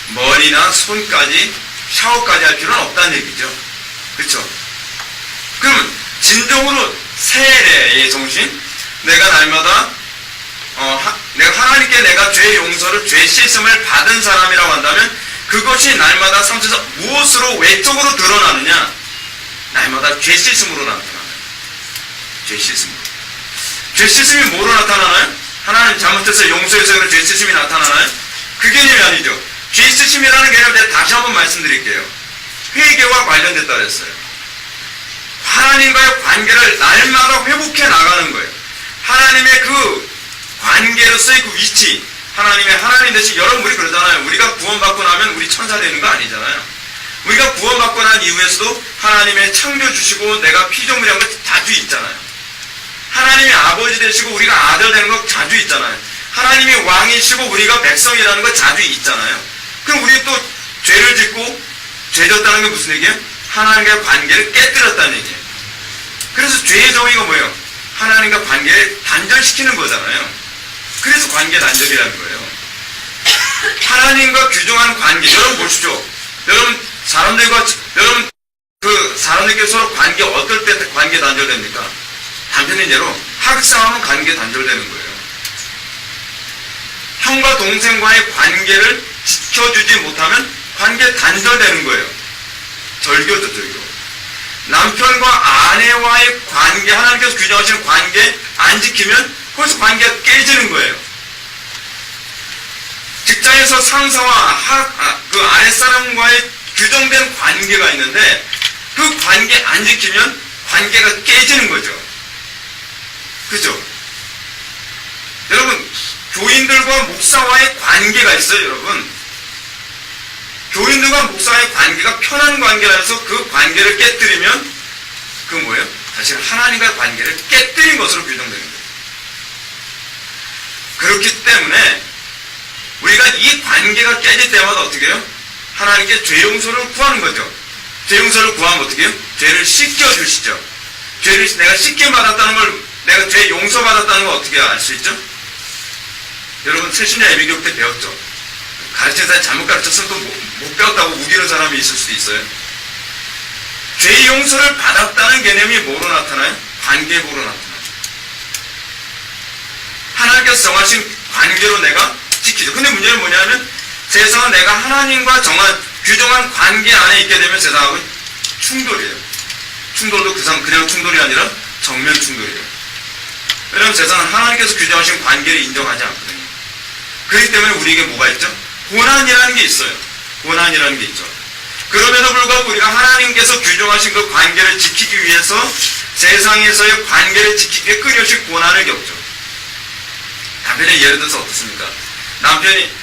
머리나 손까지 샤워까지 할 필요는 없다는 얘기죠. 그렇죠? 그럼 진정으로 세례의 정신, 내가 날마다 내가 하나님께 내가 죄 용서를 죄 씻음을 받은 사람이라고 한다면 그것이 날마다 삶 속에서 무엇으로 외적으로 드러나느냐? 날마다 죄 씻음으로 나타나요. 죄 씻음으로. 죄 씻음이 뭐로 나타나나요? 하나님 잘못해서 용서해서 그런 죄 씻음이 나타나나요? 그 개념이 아니죠. 죄 씻음이라는 개념을 제가 다시 한번 말씀드릴게요. 회개와 관련됐다 그랬어요. 하나님과의 관계를 날마다 회복해 나가는 거예요. 하나님의 그 관계로서의 그 위치, 하나님의 하나님 대신 여러분 우리 그러잖아요. 우리가 구원받고 나면 우리 천사 되는 거 아니잖아요. 우리가 구원받고 난 이후에서도 하나님의 창조 주시고 내가 피조물이란 거 자주 있잖아요. 하나님이 아버지 되시고 우리가 아들 되는 거 자주 있잖아요. 하나님이 왕이시고 우리가 백성이라는 거 자주 있잖아요. 그럼 우리 또 죄를 짓고 죄 졌다는 게 무슨 얘기예요? 하나님과의 관계를 깨뜨렸다는 얘기예요. 그래서 죄의 정의가 뭐예요? 하나님과 관계를 단절시키는 거잖아요. 그래서 관계 단절이라는 거예요. 하나님과 규정한 관계. 여러분 보십시오. 여러분 사람들끼리 서로 관계 어떨 때 관계 단절됩니까? 단편인 예로 학생하면 관계 단절되는 거예요. 형과 동생과의 관계를 지켜주지 못하면 관계 단절되는 거예요. 절교죠, 절교. 남편과 아내와의 관계, 하나님께서 규정하시는 관계 안 지키면 거기서 관계가 깨지는 거예요. 직장에서 상사와 그 아랫사람과의 규정된 관계가 있는데 그 관계 안 지키면 관계가 깨지는 거죠. 그죠? 여러분, 교인들과 목사와의 관계가 있어요, 여러분. 교인들과 목사와의 관계가 편한 관계라서 그 관계를 깨뜨리면 그 뭐예요? 사실 하나님과의 관계를 깨뜨린 것으로 규정되는 거예요. 그렇기 때문에 우리가 이 관계가 깨질 때마다 어떻게 해요? 하나님께 죄 용서를 구하는 거죠. 죄 용서를 구하면 어떻게 해요? 죄를 씻겨주시죠. 죄를 내가 씻김 받았다는 걸, 내가 죄 용서 받았다는 걸 어떻게 알 수 있죠? 여러분 세신야 예배교육 때 배웠죠. 가르치는 사람이 잘못 가르쳤으면 또 못 배웠다고 우기는 사람이 있을 수도 있어요. 죄 용서를 받았다는 개념이 뭐로 나타나요? 관계보로 나타나요. 하나님께서 정하신 관계로 내가 지키죠. 근데 문제는 뭐냐면 세상은 내가 하나님과 규정한 관계 안에 있게 되면 세상하고 충돌이에요. 충돌도 그냥 충돌이 아니라 정면 충돌이에요. 왜냐하면 세상은 하나님께서 규정하신 관계를 인정하지 않거든요. 그렇기 때문에 우리에게 뭐가 있죠? 고난이라는 게 있어요. 고난이라는 게 있죠. 그럼에도 불구하고 우리가 하나님께서 규정하신 그 관계를 지키기 위해서 세상에서의 관계를 지키기에 끊임없이 고난을 겪죠. 남편의 예를 들어서 어떻습니까?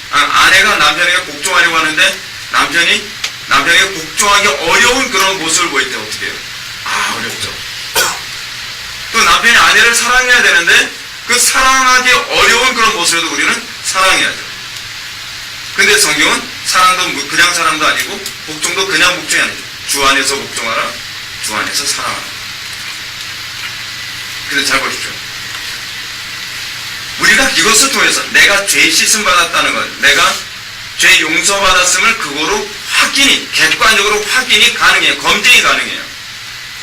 아내가 남편에게 복종하려고 하는데 남편에게 복종하기 어려운 그런 모습을 보일 때 어떻게 해요? 어렵죠. 또 남편이 아내를 사랑해야 되는데 그 사랑하기 어려운 그런 모습에도 우리는 사랑해야죠. 근데 성경은 사랑도 그냥 사랑도 아니고 복종도 그냥 복종이 아니죠. 주 안에서 복종하라, 주 안에서 사랑하라. 그래서 잘 보십시오. 우리가 이것을 통해서 내가 죄 씻음 받았다는 것, 내가 죄 용서 받았음을 그거로 객관적으로 확인이 가능해요. 검증이 가능해요.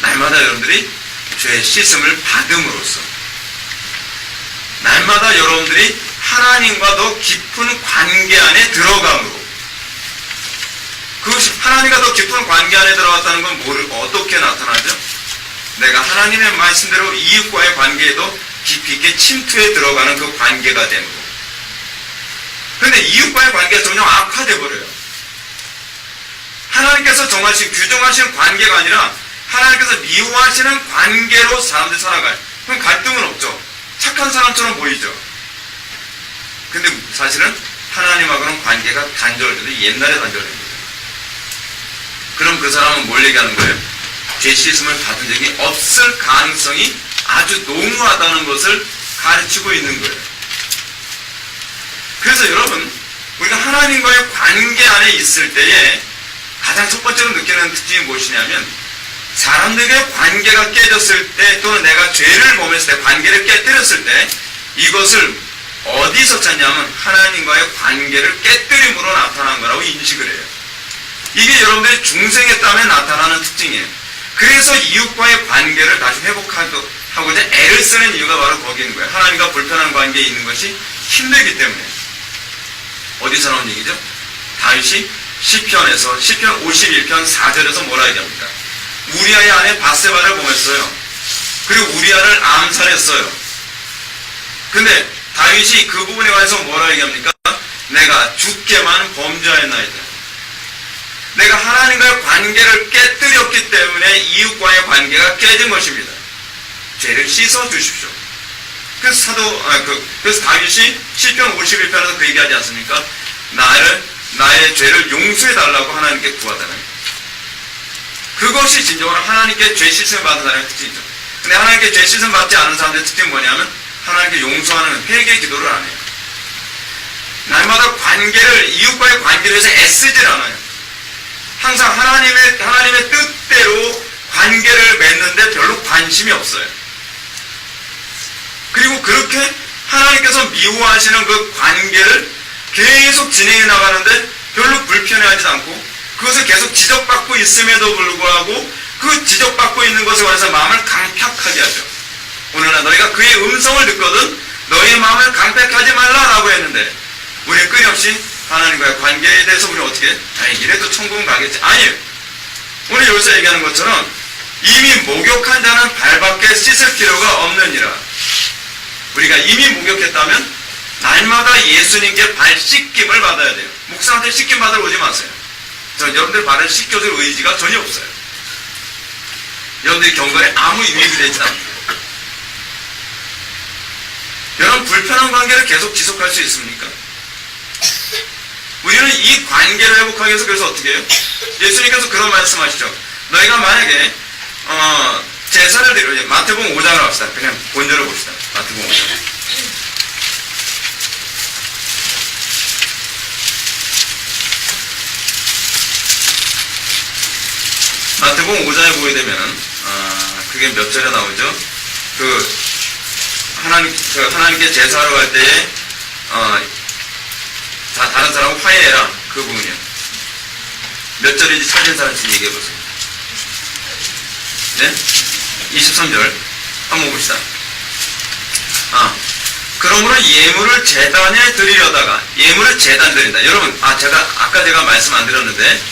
날마다 여러분들이 죄 씻음을 받음으로써 날마다 여러분들이 하나님과 더 깊은 관계 안에 들어감으로, 하나님과 더 깊은 관계 안에 들어갔다는 건 어떻게 나타나죠? 내가 하나님의 말씀대로 이웃과의 관계에도 깊이 있게 침투해 들어가는 그 관계가 되므로. 그런데 이웃과의 관계가 점점 악화돼 버려요. 하나님께서 규정하시는 관계가 아니라 하나님께서 미워하시는 관계로 사람들이 살아가요. 그럼 갈등은 없죠. 착한 사람처럼 보이죠. 근데 사실은 하나님하고는 관계가 단절돼도 옛날에 단절된 거죠. 그럼 그 사람은 뭘 얘기하는 거예요? 죄 씻음을 받은 적이 없을 가능성이 아주 농후하다는 것을 가르치고 있는 거예요. 그래서 여러분, 우리가 하나님과의 관계 안에 있을 때에 가장 첫 번째로 느끼는 특징이 무엇이냐면, 사람들과의 관계가 깨졌을 때, 또는 내가 죄를 범했을 때, 관계를 깨뜨렸을 때, 이것을 어디서 찾냐면 하나님과의 관계를 깨뜨림으로 나타난 거라고 인식을 해요. 이게 여러분들이 중생했다면 나타나는 특징이에요. 그래서 이웃과의 관계를 다시 회복하고자 애를 쓰는 이유가 바로 거기에 있는 거예요. 하나님과 불편한 관계에 있는 것이 힘들기 때문에. 어디서 나온 얘기죠? 다윗이 시편 51편 4절에서 뭐라 얘기합니까? 우리아의 아내 바세바를 범했어요. 그리고 우리아를 암살했어요. 근데 다윗이 그 부분에 관해서 뭐라 얘기합니까? 내가 주께만 범죄하였나이다. 내가 하나님과의 관계를 깨뜨렸기 때문에 이웃과의 관계가 깨진 것입니다. 죄를 씻어 주십시오. 그래서 다윗이 시편 51편에서 그 얘기하지 않습니까? 나의 죄를 용서해 달라고 하나님께 구하다는. 그것이 진정으로 하나님께 죄 씻음을 받은 사람의 특징이죠. 근데 하나님께 죄 씻음 받지 않은 사람들의 특징은 뭐냐면 하나님께 용서하는 회개 기도를 안 해요. 날마다 이웃과의 관계를 위해서 애쓰질 않아요. 항상 하나님의 뜻대로 관계를 맺는데 별로 관심이 없어요. 그리고 그렇게 하나님께서 미워하시는 그 관계를 계속 진행해 나가는데 별로 불편해하지 않고, 그것을 계속 지적받고 있음에도 불구하고 그 지적받고 있는 것에 관해서 마음을 강팍하게 하죠. 오늘날 너희가 그의 음성을 듣거든 너희의 마음을 강팍하지 말라라고 했는데, 우리는 끊임없이 하나님과의 관계에 대해서 우리는 어떻게 이래도 천국은 가겠지. 아니에요. 오늘 여기서 얘기하는 것처럼 이미 목욕한 자는 발밖에 씻을 필요가 없느니라. 우리가 이미 목욕했다면 날마다 예수님께 발 씻김을 받아야 돼요. 목사한테 씻김 받으러 오지 마세요. 여러분들 발을 씻겨줄 의지가 전혀 없어요. 여러분들이 경건에 아무 유익이 되지 않아요. 여러분, 불편한 관계를 계속 지속할 수 있습니까? 우리는 이 관계를 회복하기 위해서 그래서 어떻게 해요? 예수님께서 그런 말씀하시죠. 너희가 만약에 제사를 드려, 마태복음 5장을 합시다. 그냥 본절을 봅시다. 마태복음 5장. 마태복음 5장에 보게 되면은, 그게 몇 절에 나오죠? 하나님께 제사하러 갈 때에, 다른 사람하고 화해해라. 그 부분이요. 몇 절인지 찾은 사람씩 얘기해보세요. 네? 23절. 한번 봅시다. 그러므로 예물을 제단에 드리려다가, 예물을 제단 드린다. 여러분, 아까 제가 말씀 안 드렸는데,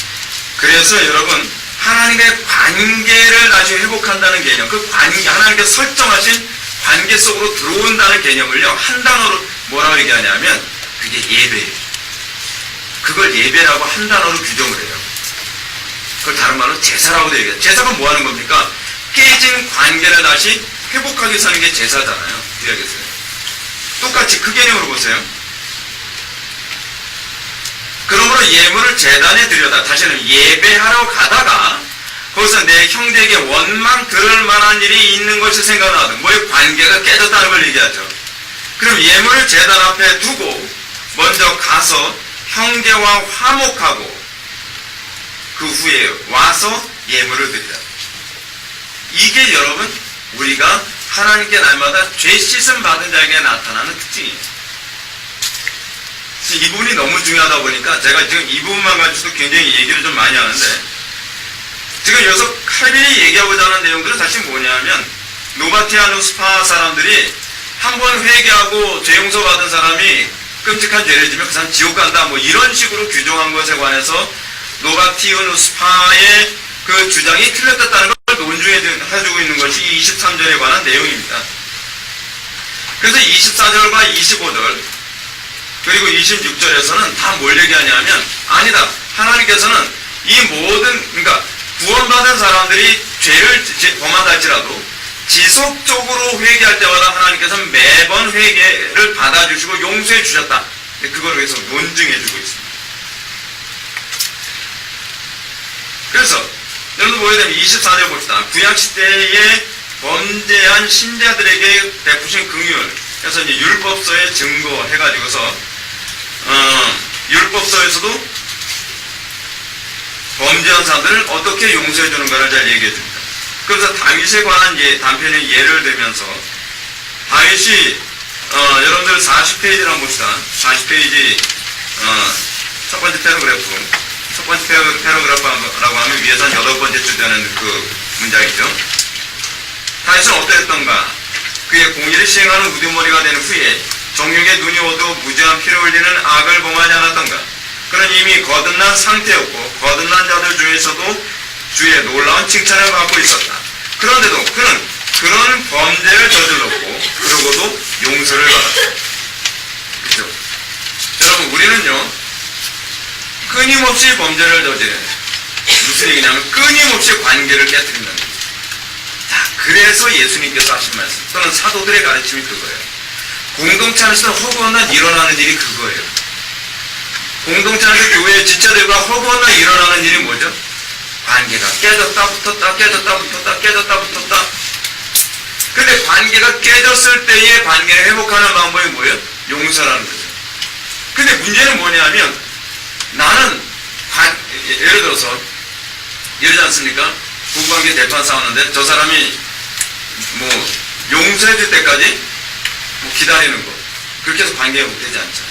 그래서 여러분, 하나님의 관계를 다시 회복한다는 개념, 그 관계, 하나님께서 설정하신 관계 속으로 들어온다는 개념을요, 한 단어로 뭐라고 얘기하냐면, 그게 예배예요. 그걸 예배라고 한 단어로 규정을 해요. 그걸 다른 말로 제사라고도 얘기해요. 제사가 뭐 하는 겁니까? 깨진 관계를 다시 회복하기 위해서 하는 게 제사잖아요. 이해하겠어요? 똑같이 그 개념으로 보세요. 그러므로 예물을 제단에 드려다. 다시는 예배하러 가다가 거기서 내 형제에게 원망 들을 만한 일이 있는 것이 생각나거든. 뭐의 관계가 깨졌다는 걸 얘기하죠. 그럼 예물을 제단 앞에 두고 먼저 가서 형제와 화목하고 그 후에 와서 예물을 드리라. 이게 여러분 우리가 하나님께 날마다 죄 씻음 받은 자에게 나타나는 특징이에요. 이 부분이 너무 중요하다 보니까 제가 지금 이 부분만 가지고도 굉장히 얘기를 좀 많이 하는데, 지금 여기서 칼빈이 얘기하고자 하는 내용들은 사실 뭐냐면, 노바티아누 스파 사람들이 한 번 회개하고 죄 용서 받은 사람이 끔찍한 죄를 지면 그 사람 지옥 간다, 뭐 이런 식으로 규정한 것에 관해서 노바티아누 스파의 그 주장이 틀렸다는 걸 논중해주고 있는 것이 23절에 관한 내용입니다. 그래서 24절과 25절 그리고 26절에서는 다 뭘 얘기하냐면, 아니다, 하나님께서는 이 모든, 그러니까 구원받은 사람들이 죄를 범한다 할지라도 지속적으로 회개할 때마다 하나님께서는 매번 회개를 받아주시고 용서해 주셨다. 그걸 위해서 논증해 주고 있습니다. 그래서 여러분 보게 되면 24절 봅시다. 구약시대에 범죄한 신자들에게 베푸신 긍휼, 그래서 이제 율법서에 증거해가지고서 율법서에서도 범죄한 사람들을 어떻게 용서해 주는가를 잘 얘기해 줍니다. 그래서 다윗에 관한 단편의 예를 들면서, 다윗이 여러분들 40페이지를 한번 봅시다. 40페이지 첫 번째 패러그래프, 첫 번째 패러그래프라고 하면 위에서 한 8번째 줄 되는 그 문장이죠. 다윗은 어떠했던가? 그의 공의를 시행하는 우두머리가 된 후에 정욕의 눈이 오도 무지한 피를 흘리는 악을 범하지 않았던가? 그는 이미 거듭난 상태였고 거듭난 자들 중에서도 주의 놀라운 칭찬을 받고 있었다. 그런데도 그는 그런 범죄를 저질렀고 그러고도 용서를 받았다. 그렇죠? 여러분, 우리는요 끊임없이 범죄를 저지르는, 무슨 얘기냐면 끊임없이 관계를 깨뜨린다는 거죠. 자, 그래서 예수님께서 하신 말씀 또는 사도들의 가르침이 그거예요. 공동체 안에서 허구한 일어나는 일이 그거예요. 공동체 안에서 교회의 지체들과 허구한 일어나는 일이 뭐죠? 관계가 깨졌다 붙었다, 깨졌다 붙었다, 깨졌다 붙었다. 근데 관계가 깨졌을 때의 관계를 회복하는 방법이 뭐예요? 용서라는 거죠. 근데 문제는 뭐냐면, 나는 예를 들어서 이러지 않습니까? 부부관계 대판 싸우는데 저 사람이 뭐 용서해 줄 때까지 뭐 기다리는 거, 그렇게 해서 관계 회복되지 않죠.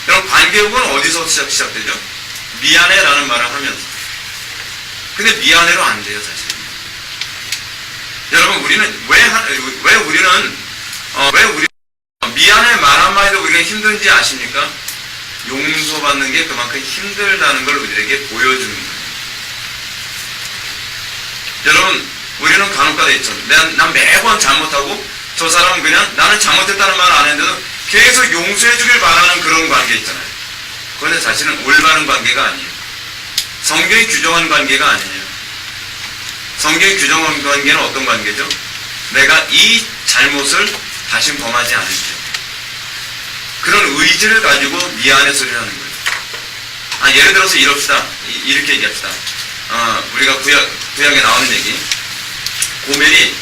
여러분, 관계 회복은 어디서 시작되죠? 미안해 라는 말을 하면서. 근데 미안해로 안 돼요, 사실. 여러분, 우리는 왜 우리는 미안해 말 한마디도 우리가 힘든지 아십니까? 용서받는 게 그만큼 힘들다는 걸 우리에게 보여주는 거예요. 여러분, 우리는 간혹가다 있죠. 난 매번 잘못하고 저 사람은 그냥 나는 잘못했다는 말 안 했는데도 계속 용서해 주길 바라는 그런 관계 있잖아요. 그런데 사실은 올바른 관계가 아니에요. 성경이 규정한 관계가 아니에요. 성경이 규정한 관계는 어떤 관계죠? 내가 이 잘못을 다시 범하지 않을게요. 그런 의지를 가지고 미안해 소리를 하는 거예요. 예를 들어서 이렇게 얘기합시다. 우리가 구약에 나오는 얘기. 고멜이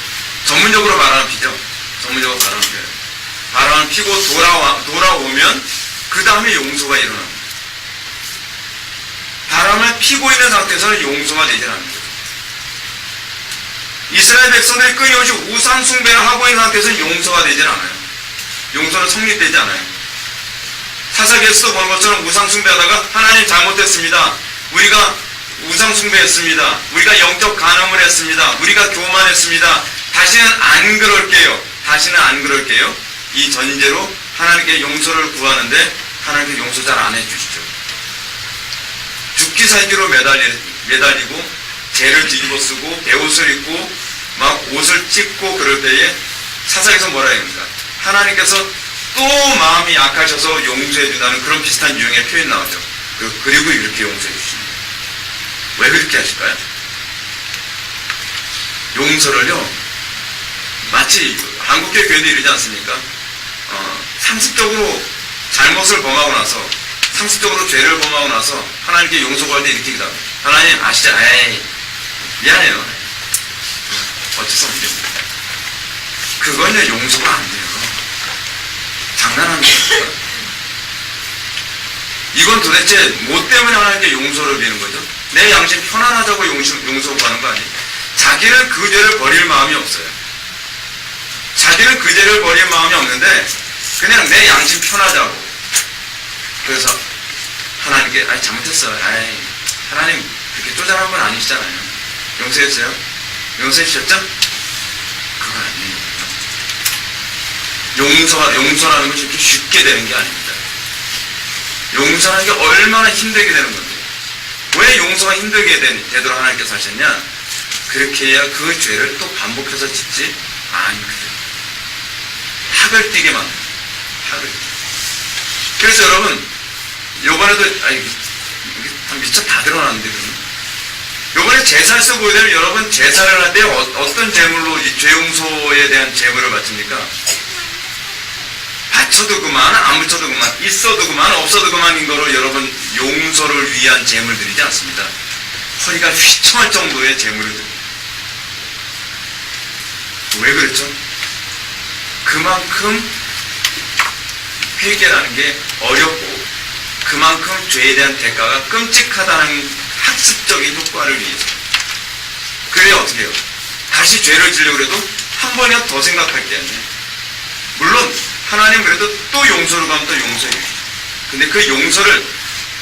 전문적으로 바람을 피죠. 전문적으로 바람을 피워요. 바람을 피고 돌아오면 그 다음에 용서가 일어납니다. 바람을 피고 있는 상태에서는 용서가 되지 않는 거죠. 이스라엘 백성들이 끊임없이 우상 숭배를 하고 있는 상태에서는 용서가 되질 않아요. 용서는 성립되지 않아요. 사사기에서도 본 것처럼 우상 숭배하다가 하나님 잘못했습니다. 우리가 우상 숭배했습니다. 우리가 영적 간음을 했습니다. 우리가 교만했습니다. 다시는 안 그럴게요. 다시는 안 그럴게요. 이 전제로 하나님께 용서를 구하는데 하나님께 용서 잘 안 해주시죠. 죽기 살기로 매달리고 죄를 뒤집어 쓰고 베옷을 입고 막 옷을 찢고 그럴 때에 사사기에서 뭐라 합니까? 하나님께서 또 마음이 약하셔서 용서해 준다는 그런 비슷한 유형의 표현 나오죠. 그리고 이렇게 용서해 주십니다. 왜 그렇게 하실까요? 용서를요, 마치 한국교회 교회도 이러지 않습니까? 상습적으로 잘못을 범하고 나서, 상습적으로 죄를 범하고 나서 하나님께 용서 구할 때 이렇게 기도합니다. 하나님 아시죠? 에이, 미안해요. 어쩔 수 없습니다. 그건요, 용서가 안 돼요. 장난하는 겁니까? 이건 도대체 뭐 때문에 하나님께 용서를 비는 거죠? 내 양심 편안하자고 용서 구하는 거 아니에요? 자기는 그 죄를 버릴 마음이 없어요. 자기는 그 죄를 버릴 마음이 없는데 그냥 내 양심 편하자고. 그래서 하나님께 잘못했어요. 하나님 그렇게 쪼잔한 건 아니시잖아요. 용서했어요? 용서해 주셨죠? 그거 아니에요. 용서라는 것이 이렇게 쉽게 되는 게 아닙니다. 용서하는 게 얼마나 힘들게 되는 건데. 왜 용서가 힘들게 되도록 하나님께서 하셨냐? 그렇게 해야 그 죄를 또 반복해서 짓지 않거든요. 학을 띠게 만듭니다. 학을 띠게. 그래서 여러분, 요번에도, 미처 다 드러났는데, 요번에 제사를 쓰고 보게 되면 여러분 제사를 할 때 어떤 제물로 이 죄 용서에 대한 제물을 바칩니까? 바쳐도 그만, 안 붙여도 그만, 있어도 그만, 없어도 그만인 거로 여러분 용서를 위한 제물 드리지 않습니다. 허리가 휘청할 정도의 제물을 드립니다. 왜 그렇죠? 그만큼 회개라는 게 어렵고 그만큼 죄에 대한 대가가 끔찍하다는 학습적인 효과를 위해서. 그래야 어떻게 해요? 다시 죄를 지려고 해도 한 번이라도 더 생각할 게 아니에요. 물론 하나님 그래도 또 용서를 가면 또 용서해 주시죠. 근데 그 용서를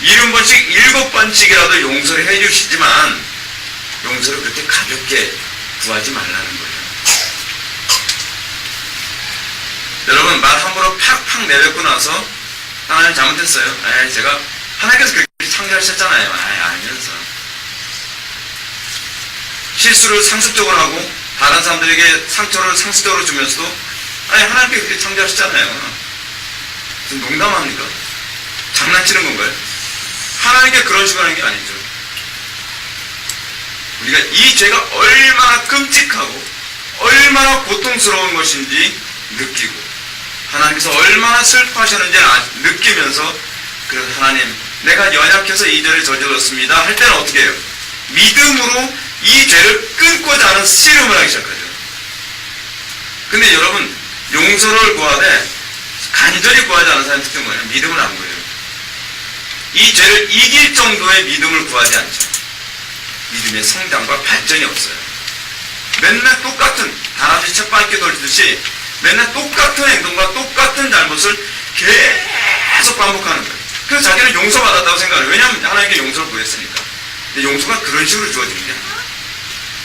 70번씩 7번씩이라도 용서를 해 주시지만 용서를 그렇게 가볍게 구하지 말라는 거예요. 여러분 말 함부로 팍팍 내뱉고 나서 하나님 잘못했어요. 제가 하나님께서 그렇게 창조하셨잖아요. 알면서 실수를 상습적으로 하고 다른 사람들에게 상처를 상습적으로 주면서도 하나님께 그렇게 창조하셨잖아요. 지금 농담합니까? 장난치는 건가요? 하나님께 그런 식으로 하는 게 아니죠. 우리가 이 죄가 얼마나 끔찍하고 얼마나 고통스러운 것인지 느끼고 하나님께서 얼마나 슬퍼하셨는지 느끼면서 그래서 하나님 내가 연약해서 이 죄를 저질렀습니다 할 때는 어떻게 해요? 믿음으로 이 죄를 끊고자 하는 씨름을 하기 시작하죠. 근데 여러분 용서를 구하되 간절히 구하지 않은 사람의 특징은 뭐예요? 믿음을 안 구해요. 이 죄를 이길 정도의 믿음을 구하지 않죠. 믿음의 성장과 발전이 없어요. 맨날 똑같은 다람쥐 쳇바퀴 돌리듯이 맨날 똑같은 행동과 똑같은 잘못을 계속 반복하는 거예요. 그래서 자기는 용서받았다고 생각해요. 왜냐하면 하나님께 용서를 구했으니까. 근데 용서가 그런 식으로 주어지는 게 아니에요.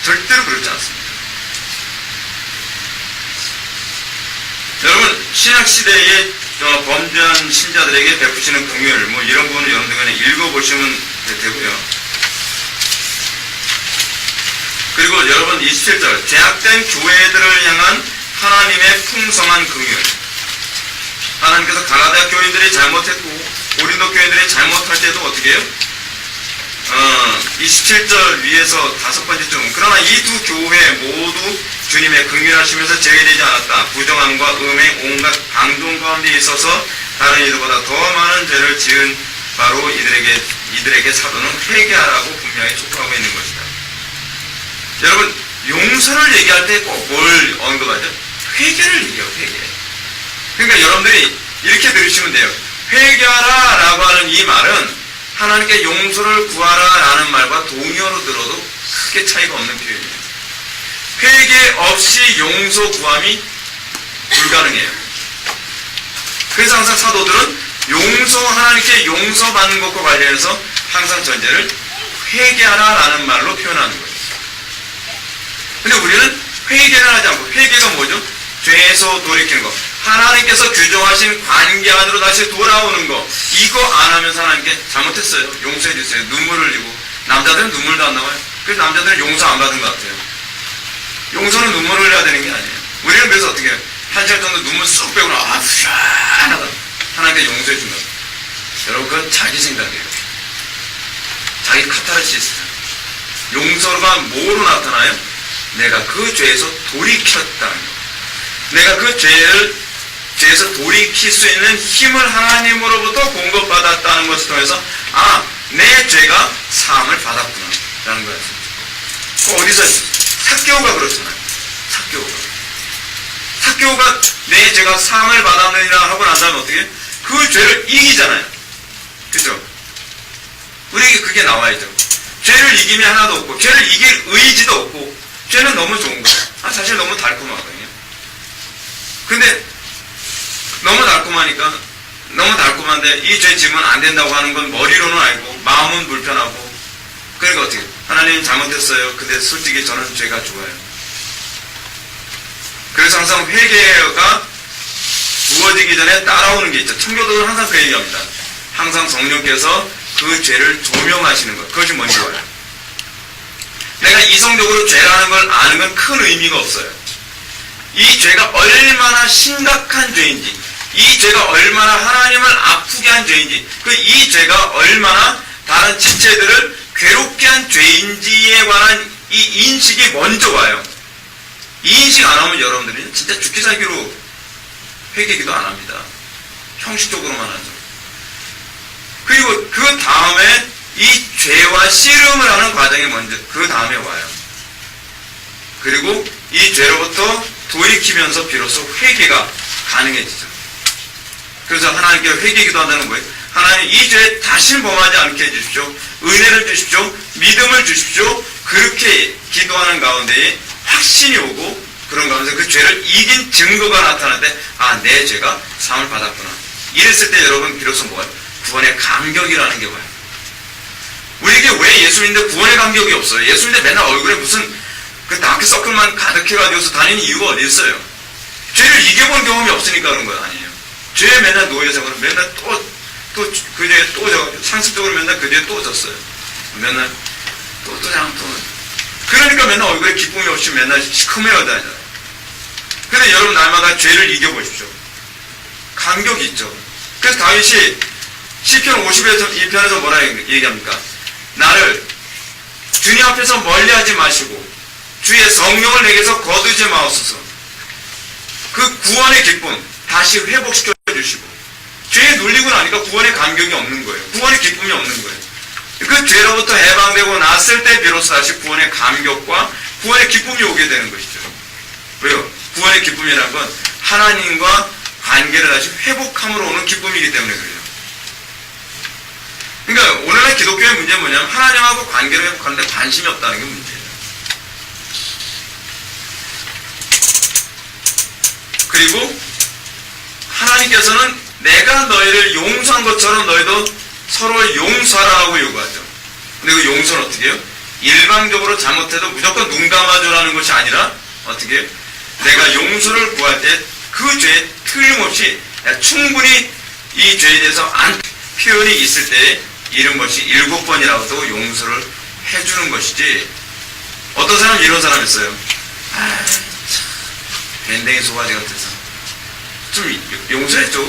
절대로 그렇지 않습니다. 여러분 신약시대에 범죄한 신자들에게 베푸시는 긍휼 이런 부분을 여러분들 읽어보시면 되고요. 그리고 여러분 27절 죄악된 교회들을 향한 하나님의 풍성한 긍휼. 하나님께서 갈라디아 교인들이 잘못했고 고린도 교인들이 잘못할 때도 어떻게 해요? 27절 위에서 5번째 그러나 이 두 교회 모두 주님의 긍휼하심에서 제외되지 않았다. 부정함과 음행 온갖 방종 가운데 있어서 다른 이들보다 더 많은 죄를 지은 바로 이들에게 사도는 회개하라고 분명히 촉구하고 있는 것이다. 여러분 용서를 얘기할 때 꼭 뭘 언급하죠? 회개를 얘기해요. 회개. 그러니까 여러분들이 이렇게 들으시면 돼요. 회개하라 라고 하는 이 말은 하나님께 용서를 구하라 라는 말과 동의어로 들어도 크게 차이가 없는 표현이에요. 회개 없이 용서 구함이 불가능해요. 그래서 항상 사도들은 하나님께 용서받는 것과 관련해서 항상 전제를 회개하라라는 말로 표현하는 거예요. 근데 우리는 회개를 하지 않고, 회개가 뭐죠? 죄에서 돌이키는 거. 하나님께서 규정하신 관계 안으로 다시 돌아오는 거. 이거 안 하면서 하나님께 잘못했어요, 용서해 주세요. 눈물을 흘리고. 남자들은 눈물도 안 나와요. 그래서 남자들은 용서 안 받은 것 같아요. 용서는 눈물을 흘려야 되는 게 아니에요. 우리는 그래서 어떻게 해요? 한 시간 정도 눈물 쏙 빼고 시원하다. 하나님께 용서해 준다. 여러분, 그건 자기 생각이에요. 자기 카타르시스예요. 용서가 뭐로 나타나요? 내가 그 죄에서 돌이켰다는 거. 내가 그 죄에서 돌이킬 수 있는 힘을 하나님으로부터 공급받았다는 것을 통해서, 내 죄가 사함을 받았구나 라는 거였어요. 어디서 삭개오가 그렇잖아요. 삭개오가 내 죄가 사함을 받았느니라 하고 난 다음에 어떻게 해요? 그 죄를 이기잖아요. 그죠? 우리에게 그게 나와야죠. 죄를 이김이 하나도 없고, 죄를 이길 의지도 없고, 죄는 너무 좋은 거예요. 사실 너무 달콤하거든요. 근데 너무 달콤한데 이 죄 지면 안 된다고 하는 건 머리로는 알고 마음은 불편하고, 그러니까 어떻게 해요? 하나님 잘못했어요. 근데 솔직히 저는 죄가 좋아요. 그래서 항상 회개가 부어지기 전에 따라오는 게 있죠. 청교도는 항상 그 얘기합니다. 항상 성령께서 그 죄를 조명하시는 것. 그것이 뭔지 알아요. 내가 이성적으로 죄라는 걸 아는 건 큰 의미가 없어요. 이 죄가 얼마나 심각한 죄인지, 이 죄가 얼마나 하나님을 아프게 한 죄인지, 이 죄가 얼마나 다른 지체들을 괴롭게 한 죄인지에 관한 이 인식이 먼저 와요. 이 인식 안 하면 여러분들이 진짜 죽기 살기로 회개기도 안 합니다. 형식적으로만 하죠. 그리고 그 다음에 이 죄와 씨름을 하는 과정이 먼저 그 다음에 와요. 그리고 이 죄로부터 돌이키면서 비로소 회개가 가능해지죠. 그래서 하나님께 회개기도 한다는 거예요. 하나님, 이 죄에 다시는 범하지 않게 해주십시오. 은혜를 주십시오. 믿음을 주십시오. 그렇게 기도하는 가운데에 확신이 오고, 그런 가운데 그 죄를 이긴 증거가 나타날 때, 내 죄가 사함을 받았구나. 이랬을 때 여러분 비로소 뭐예요? 구원의 감격이라는 게 와요. 우리에게 왜 예수 믿는데 구원의 감격이 없어요? 예수 믿는데 맨날 얼굴에 무슨 그 다크서클만 가득해가지고서 다니는 이유가 어디 있어요? 죄를 이겨본 경험이 없으니까 그런 거 아니에요. 죄에 맨날 놓여서 맨날 그 죄에 상습적으로 맨날 그 죄에 또 졌어요. 맨날 그러니까 맨날 얼굴에 기쁨이 없이 맨날 시커매어 다니잖아요. 근데 여러분, 날마다 죄를 이겨보십시오. 감격이 있죠. 그래서 다윗이 시편 52편에서 뭐라 얘기합니까? 나를 주님 앞에서 멀리하지 마시고 주의 성령을 내게서 거두지 마옵소서. 그 구원의 기쁨 다시 회복시켜 주시고, 죄에 눌리고 나니까 구원의 감격이 없는 거예요. 구원의 기쁨이 없는 거예요. 그 죄로부터 해방되고 났을 때 비로소 다시 구원의 감격과 구원의 기쁨이 오게 되는 것이죠. 왜요? 구원의 기쁨이라는 건 하나님과 관계를 다시 회복함으로 오는 기쁨이기 때문에 그래요. 그러니까 오늘날 기독교의 문제는 뭐냐면 하나님하고 관계를 회복하는데 관심이 없다는 게 문제예요. 그리고 하나님께서는 내가 너희를 용서한 것처럼 너희도 서로 용서하라고 요구하죠. 근데 그 용서는 어떻게 해요? 일방적으로 잘못해도 무조건 눈 감아주라는 것이 아니라 어떻게 해요? 내가 용서를 구할 때 그 죄에 틀림없이 충분히 이 죄에 대해서 표현이 있을 때 이런 것이 7번이라도 용서를 해주는 것이지. 어떤 사람은 이런 사람이 있어요. 밴댕이 소가지 같아서 좀 용서해줘.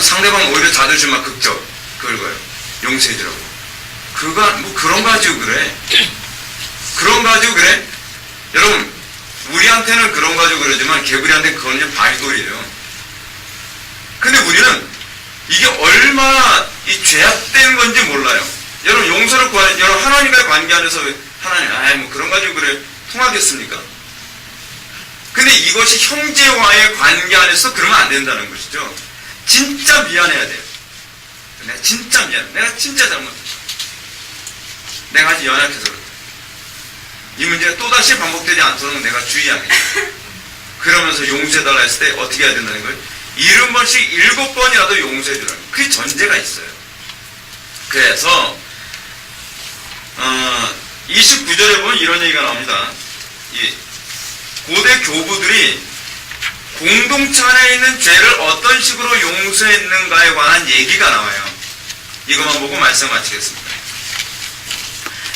상대방 오히려 자존심만 극적 그거예요. 용서해주라고. 뭐 그런 거 가지고 그래. 그런 거 가지고 그래. 여러분, 우리한테는 그런 거 가지고 그러지만 개구리한테는 그건 그냥 바위돌이에요. 근데 우리는 이게 얼마나 이 죄악된 건지 몰라요. 여러분, 용서를 구하는, 여러분, 하나님과의 관계 안에서 하나님, 뭐 그런 거 가지고 그래. 통하겠습니까? 근데 이것이 형제와의 관계 안에서 그러면 안 된다는 것이죠. 진짜 미안해야 돼요. 내가 진짜 미안해. 내가 진짜 잘못했어. 내가 아직 연약해서 그렇다. 이 문제가 또다시 반복되지 않도록 내가 주의하겠다. 그러면서 용서해달라 했을 때 어떻게 해야 된다는 거예요? 70번씩 7번이라도 용서해주라는 그 전제가 있어요. 그래서 29절에 보면 이런 얘기가 나옵니다. 이 고대 교부들이 공동체 안에 있는 죄를 어떤 식으로 용서했는가에 관한 얘기가 나와요. 이것만 보고 말씀 마치겠습니다.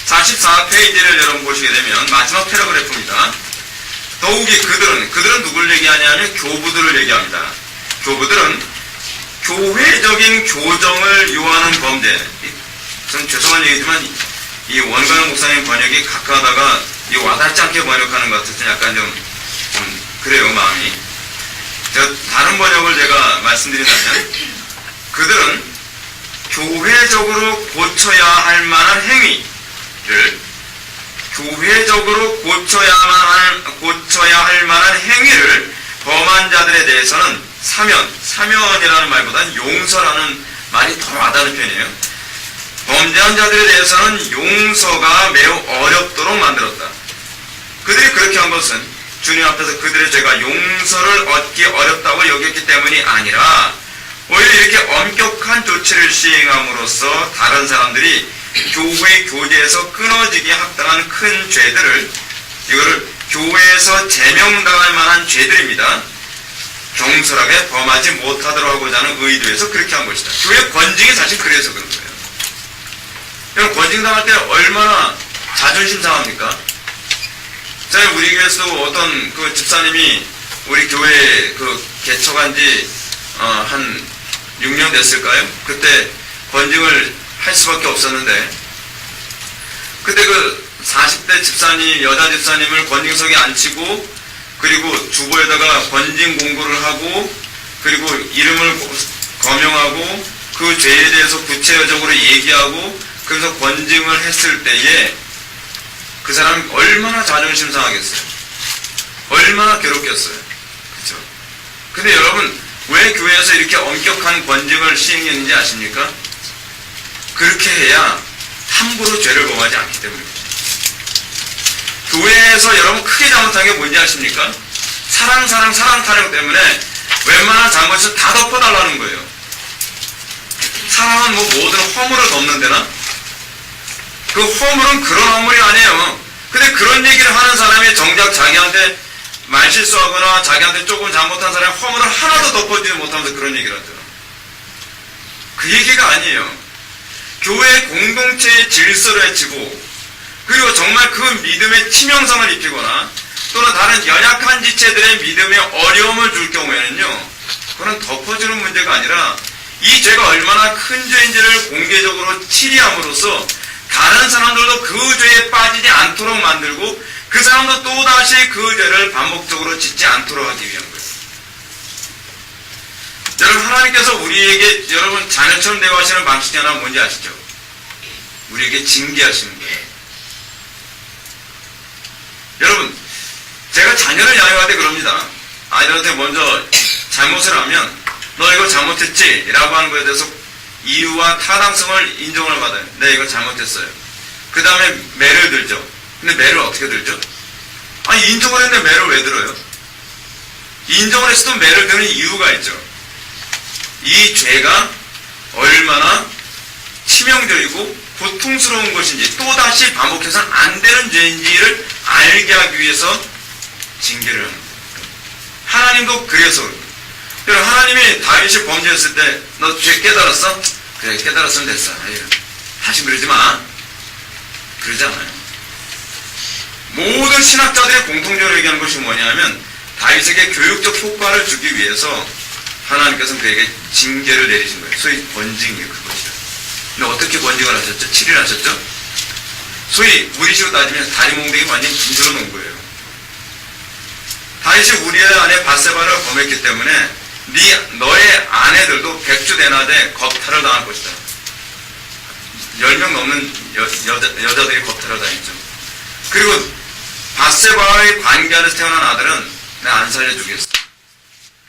44페이지를 여러분 보시게 되면 마지막 패러그래프입니다. 더욱이 그들은 누굴 얘기하냐면 교부들을 얘기합니다. 교부들은 교회적인 교정을 요하는 범죄. 전 죄송한 얘기지만 이 원광 목사님 번역이 가까하다가 이 와닿지 않게 번역하는 것 같아서 약간 좀 그래요, 마음이. 다른 번역을 제가 말씀드린다면 그들은 교회적으로 고쳐야 할 만한 행위를 범한 자들에 대해서는 사면이라는 말보다는 용서라는 말이 더 와닿는 편이에요. 범죄한 자들에 대해서는 용서가 매우 어렵도록 만들었다. 그들이 그렇게 한 것은 주님 앞에서 그들의 죄가 용서를 얻기 어렵다고 여겼기 때문이 아니라 오히려 이렇게 엄격한 조치를 시행함으로써 다른 사람들이 교회 교제에서 끊어지기에 합당한 큰 죄들을 이거를 교회에서 제명당할 만한 죄들입니다. 경솔하게 범하지 못하도록 하고자 하는 의도에서 그렇게 한 것이다. 교회 권징이 사실 그래서 그런 거예요. 여러분 권징당할 때 얼마나 자존심 상합니까? 자, 우리 교회에서도 어떤 그 집사님이 우리 교회 그 개척한 지 한 6년 됐을까요? 그때 권징을 할 수밖에 없었는데 그때 그 40대 집사님, 여자 집사님을 권징석에 앉히고 그리고 주보에다가 권징 공고를 하고 그리고 이름을 거명하고 그 죄에 대해서 구체적으로 얘기하고 그래서 권징을 했을 때에 그 사람이 얼마나 자존심 상하겠어요. 얼마나 괴롭겠어요. 그렇죠? 근데 여러분 왜 교회에서 이렇게 엄격한 권징을 시행했는지 아십니까? 그렇게 해야 함부로 죄를 범하지 않기 때문입니다. 교회에서 여러분 크게 잘못한 게 뭔지 아십니까? 사랑 타령 때문에 웬만한 잘못을 다 덮어달라는 거예요. 사랑은 뭐 모든 허물을 덮는 데나? 그 허물은 그런 허물이 아니에요. 근데 그런 얘기를 하는 사람이 정작 자기한테 말실수하거나 자기한테 조금 잘못한 사람이 허물을 하나도 덮어주지 못하면서 그런 얘기를 하잖아. 그 얘기가 아니에요. 교회 공동체의 질서를 해치고 그리고 정말 그 믿음에 치명상을 입히거나 또는 다른 연약한 지체들의 믿음에 어려움을 줄 경우에는요, 그건 덮어주는 문제가 아니라 이 죄가 얼마나 큰 죄인지를 공개적으로 치리함으로써 다른 사람들도 그 죄에 빠지지 않도록 만들고 그 사람도 또다시 그 죄를 반복적으로 짓지 않도록 하기 위한 거예요. 여러분 하나님께서 우리에게 여러분 자녀처럼 대화하시는 방식이 하나 뭔지 아시죠? 우리에게 징계하시는 거예요. 여러분 제가 자녀를 양육할 때 그럽니다. 아이들한테 먼저 잘못을 하면 너 이거 잘못했지? 라고 하는 것에 대해서 이유와 타당성을 인정을 받아요. 네, 이거 잘못했어요. 그 다음에 매를 들죠. 근데 매를 어떻게 들죠? 아니 인정을 했는데 매를 왜 들어요? 인정을 했어도 매를 드는 이유가 있죠. 이 죄가 얼마나 치명적이고 고통스러운 것인지 또다시 반복해서는 안 되는 죄인지를 알게 하기 위해서 징계를 하는 거예요. 하나님도 그래서 그래요. 하나님이 다윗이 범죄했을 때 너 죄 깨달았어? 그래 깨달았으면 됐어. 아유, 다시 그러지 마. 그러지 않아요. 모든 신학자들의 공통적으로 얘기하는 것이 뭐냐면 다윗에게 교육적 효과를 주기 위해서 하나님께서는 그에게 징계를 내리신 거예요. 소위 권징이에요. 그것이요. 근데 어떻게 권징을 하셨죠? 7일 하셨죠? 소위 우리식으로 따지면 다리 몽둥이 완전히 김들어 놓은 거예요. 다윗이 우리의 아내 밧세바를 범했기 때문에 너의 아내들도 백주대낮에 겁탈을 당할 것이다. 10명 넘는 여자들이 겁탈을 당했죠. 그리고 밧세바와의 관계 안에서 태어난 아들은 내가 안 살려주겠어.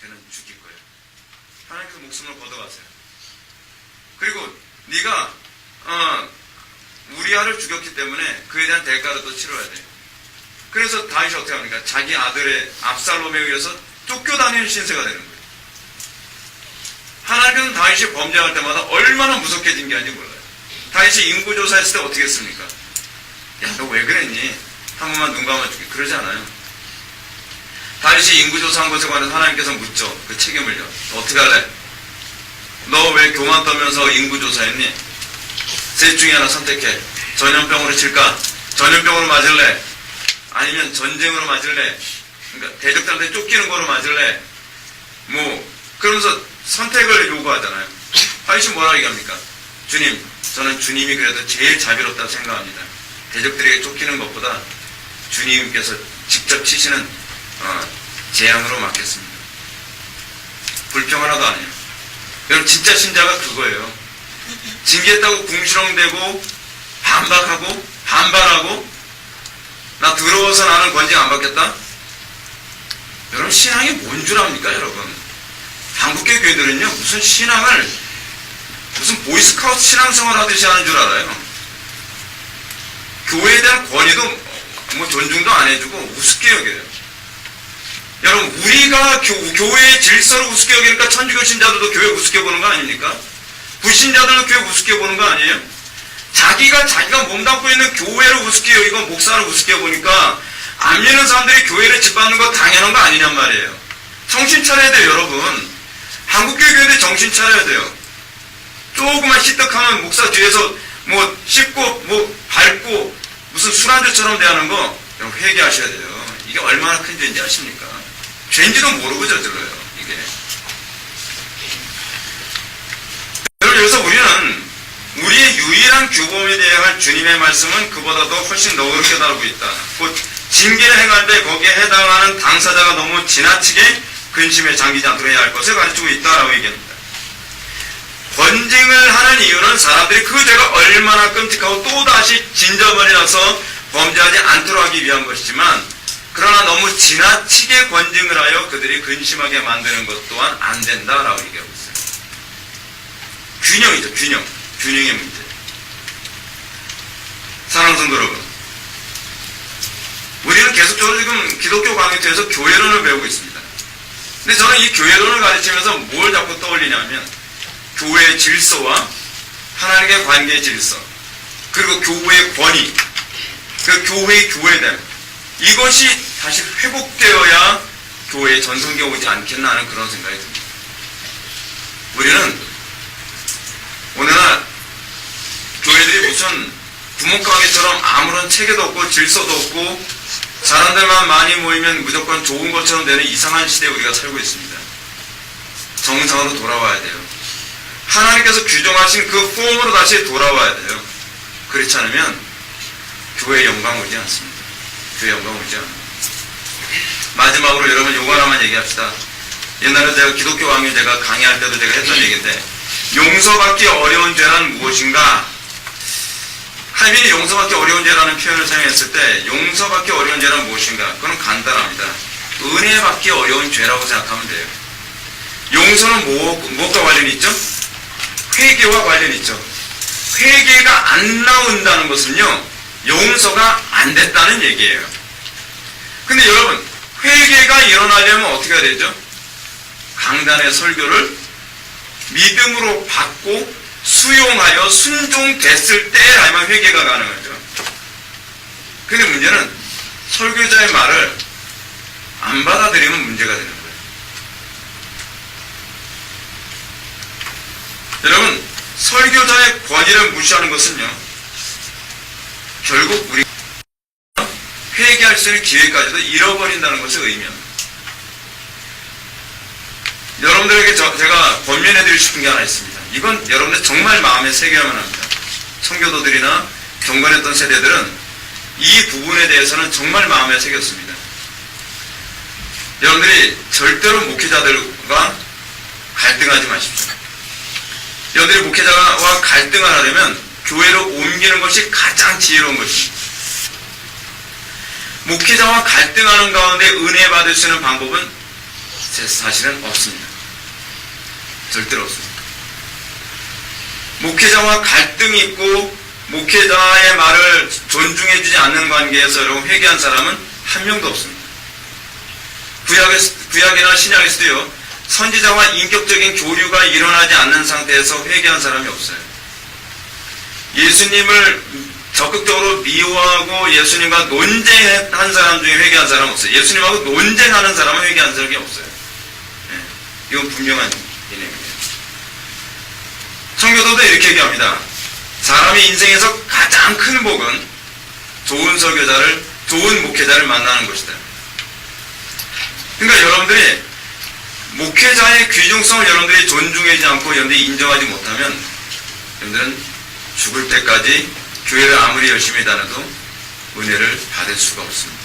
걔는 죽일 거예요. 하나님께서 목숨을 걷어가세요. 그리고 네가 우리아를 죽였기 때문에 그에 대한 대가를 또 치러야 돼. 그래서 다윗이 어떻게 합니까? 자기 아들의 압살롬에 의해서 쫓겨다니는 신세가 되는 거예요. 하나님께서는 다윗이 범죄할 때마다 얼마나 무섭게 징계하는지 몰라요. 다윗이 인구조사했을 때 어떻게 했습니까? 야, 너 왜 그랬니? 한 번만 눈 감아줄게. 그러지 않아요. 다윗이 인구조사한 것에 관해서 하나님께서 묻죠. 그 책임을요. 어떻게 할래? 너 왜 교만 떠면서 인구조사했니? 셋 중에 하나 선택해. 전염병으로 칠까? 전염병으로 맞을래? 아니면 전쟁으로 맞을래? 그러니까 대적들한테 쫓기는 거로 맞을래? 그러면서 선택을 요구하잖아요. 다윗이 뭐라고 얘기합니까? 주님, 저는 주님이 그래도 제일 자비롭다고 생각합니다. 대적들에게 쫓기는 것보다 주님께서 직접 치시는 재앙으로 맡겠습니다. 불평 하나도 안 해요. 여러분, 진짜 신자가 그거예요. 징계했다고 궁시렁대고 반박하고 반발하고 나 더러워서 나는 권징 안 받겠다? 여러분, 신앙이 뭔 줄 압니까, 여러분? 한국계 교회들은요, 무슨 신앙을 무슨 보이스카우트 신앙생활 하듯이 하는 줄 알아요. 교회에 대한 권위도 존중도 안 해주고 우습게 여겨요. 여러분, 우리가 교회의 질서를 우습게 여기니까 천주교 신자들도 교회 우습게 보는 거 아닙니까? 불신자들도 교회 우습게 보는 거 아니에요? 자기가 몸담고 있는 교회를 우습게 여기고 목사를 우습게 보니까 안 믿는 사람들이 교회를 짓밟는 거 당연한 거 아니냔 말이에요. 정신 차려야 돼요, 여러분. 한국교 교회들 정신 차려야 돼요. 조금만 시떡하면 목사 뒤에서 씹고 밟고 무슨 술안주처럼 대하는 거 여러분 회개하셔야 돼요. 이게 얼마나 큰 죄인지 아십니까? 죄인지도 모르고 저질러요, 이게. 여러분, 여기서 우리는 우리의 유일한 규범에 대한 주님의 말씀은 그보다도 훨씬 너그럽게 깨달고 있다. 곧 징계를 행할 때 거기에 해당하는 당사자가 너무 지나치게 근심에 잠기지 않도록 해야 할 것을 가르치고 있다라고 얘기합니다. 권징을 하는 이유는 사람들이 그 죄가 얼마나 끔찍하고 또다시 진저머리 나서 범죄하지 않도록 하기 위한 것이지만, 그러나 너무 지나치게 권징을 하여 그들이 근심하게 만드는 것 또한 안 된다라고 얘기하고 있어요. 균형이죠, 균형. 균형의 문제. 사랑하는 성도 여러분, 우리는 계속적으로 지금 기독교 강의토에서 교회론을 배우고 있습니다. 근데 저는 이 교회론을 가르치면서 뭘 자꾸 떠올리냐면, 교회의 질서와 하나님의 관계의 질서, 그리고 교회의 권위, 그 교회의 교회됨, 이것이 다시 회복되어야 교회의 전성기가 오지 않겠나 하는 그런 생각이 듭니다. 우리는 오늘날 교회들이 무슨 구멍가게처럼 아무런 체계도 없고 질서도 없고 사람들만 많이 모이면 무조건 좋은 것처럼 되는 이상한 시대에 우리가 살고 있습니다. 정상으로 돌아와야 돼요. 하나님께서 규정하신 그 폼으로 다시 돌아와야 돼요. 그렇지 않으면 교회의 영광 오지 않습니다. 교회 영광 오지 않아요. 마지막으로 여러분 요거 하나만 얘기합시다. 옛날에 제가 기독교 강의 제가 강의할 때도 제가 했던 얘기인데, 용서받기 어려운 죄란 무엇인가? 칼빈이 용서받기 어려운 죄라는 표현을 사용했을 때 용서받기 어려운 죄란 무엇인가? 그건 간단합니다. 은혜 받기 어려운 죄라고 생각하면 돼요. 용서는 무엇과 관련이 있죠? 회개와 관련이 있죠. 회개가 안 나온다는 것은요, 용서가 안 됐다는 얘기예요. 근데 여러분, 회개가 일어나려면 어떻게 해야 되죠? 강단의 설교를 믿음으로 받고 수용하여 순종됐을 때라면 회개가 가능하죠. 근데 문제는 설교자의 말을 안 받아들이면 문제가 되는 거예요. 여러분, 설교자의 권위를 무시하는 것은요, 결국 우리가 회개할 수 있는 기회까지도 잃어버린다는 것을 의미합니다. 여러분들에게 제가 권면해드리고 싶은 게 하나 있습니다. 이건 여러분들 정말 마음에 새겨야만 합니다. 청교도들이나 경건했던 세대들은 이 부분에 대해서는 정말 마음에 새겼습니다. 여러분들이 절대로 목회자들과 갈등하지 마십시오. 여러분들이 목회자와 갈등을 하려면 교회로 옮기는 것이 가장 지혜로운 것입니다. 목회자와 갈등하는 가운데 은혜 받을 수 있는 방법은 사실은 없습니다. 절대로 없습니다. 목회자와 갈등이 있고 목회자의 말을 존중해주지 않는 관계에서 여러분 회개한 사람은 한 명도 없습니다. 구약이나 신약에서도요, 선지자와 인격적인 교류가 일어나지 않는 상태에서 회개한 사람이 없어요. 예수님을 적극적으로 미워하고 예수님과 논쟁한 사람 중에 회개한 사람은 없어요. 예수님하고 논쟁하는 사람은 회개한 적이 없어요. 이건 분명한 개념이에요. 청교도도 이렇게 얘기합니다. 사람의 인생에서 가장 큰 복은 좋은 설교자를, 좋은 목회자를 만나는 것이다. 그러니까 여러분들이 목회자의 귀중성을 여러분들이 존중하지 않고 여러분들이 인정하지 못하면 여러분들은 죽을 때까지 교회를 아무리 열심히 다녀도 은혜를 받을 수가 없습니다.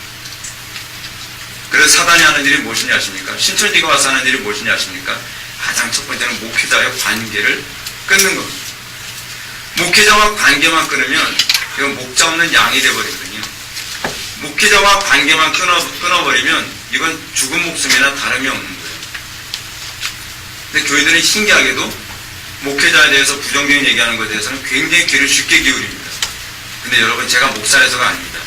그래서 사단이 하는 일이 무엇이냐 아십니까? 신천지가 와서 하는 일이 무엇이냐 아십니까? 가장 첫 번째는 목회자와의 관계를 끊는 겁니다. 목회자와 관계만 끊으면 이건 목자 없는 양이 되어버리거든요. 목회자와 관계만 끊어버리면 이건 죽은 목숨이나 다름이 없는 거예요. 근데 교회들은 신기하게도 목회자에 대해서 부정적인 얘기하는 것에 대해서는 굉장히 귀를 쉽게 기울입니다. 근데 여러분, 제가 목사라서가 아닙니다.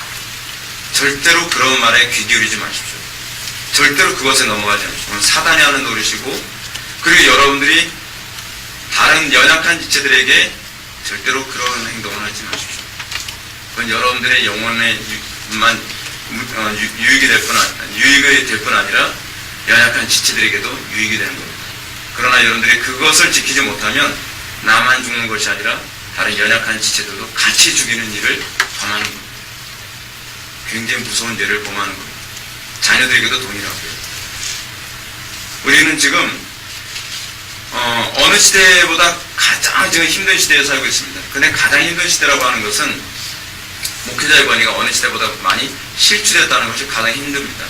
절대로 그런 말에 귀 기울이지 마십시오. 절대로 그것에 넘어가지 마십시오. 사단이 하는 노릇이고, 그리고 여러분들이 다른 연약한 지체들에게 절대로 그런 행동을 하지 마십시오. 그건 여러분들의 영혼에만 유익이 될 뿐 아니라 연약한 지체들에게도 유익이 되는 겁니다. 그러나 여러분들이 그것을 지키지 못하면 나만 죽는 것이 아니라 다른 연약한 지체들도 같이 죽이는 일을 범하는 겁니다. 굉장히 무서운 죄를 범하는 겁니다. 자녀들에게도 동일하고요. 우리는 지금 어느 시대보다 가장 지금 힘든 시대에 살고 있습니다. 근데 가장 힘든 시대라고 하는 것은 목회자의 권위가 어느 시대보다 많이 실추됐다는 것이 가장 힘듭니다.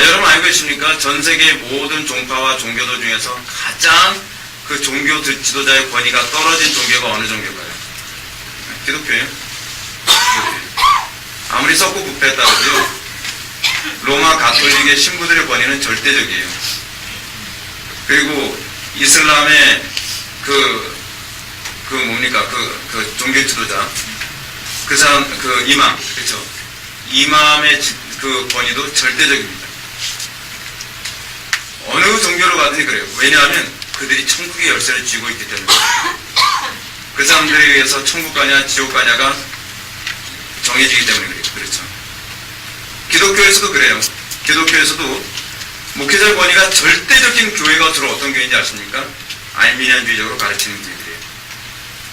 여러분 알고 계십니까? 전 세계 모든 종파와 종교도 중에서 가장 그 종교 지도자의 권위가 떨어진 종교가 어느 종교가요? 기독교예요. 아무리 썩고 부패했다고도 로마 가톨릭의 신부들의 권위는 절대적이에요. 그리고 이슬람의 그 종교 지도자, 그 사람, 그 이맘, 그렇죠? 이맘의 그 권위도 절대적입니다. 어느 종교로 가든지 그래요. 왜냐하면 그들이 천국의 열쇠를 쥐고 있기 때문에. 그 사람들에 의해서 천국 가냐 지옥 가냐가 정해지기 때문에 그래요. 그렇죠. 기독교에서도 그래요. 기독교에서도 목회자의 권위가 절대적인 교회가 주로 어떤 교회인지 아십니까? 알미니안주의적으로 가르치는 교회들이에요.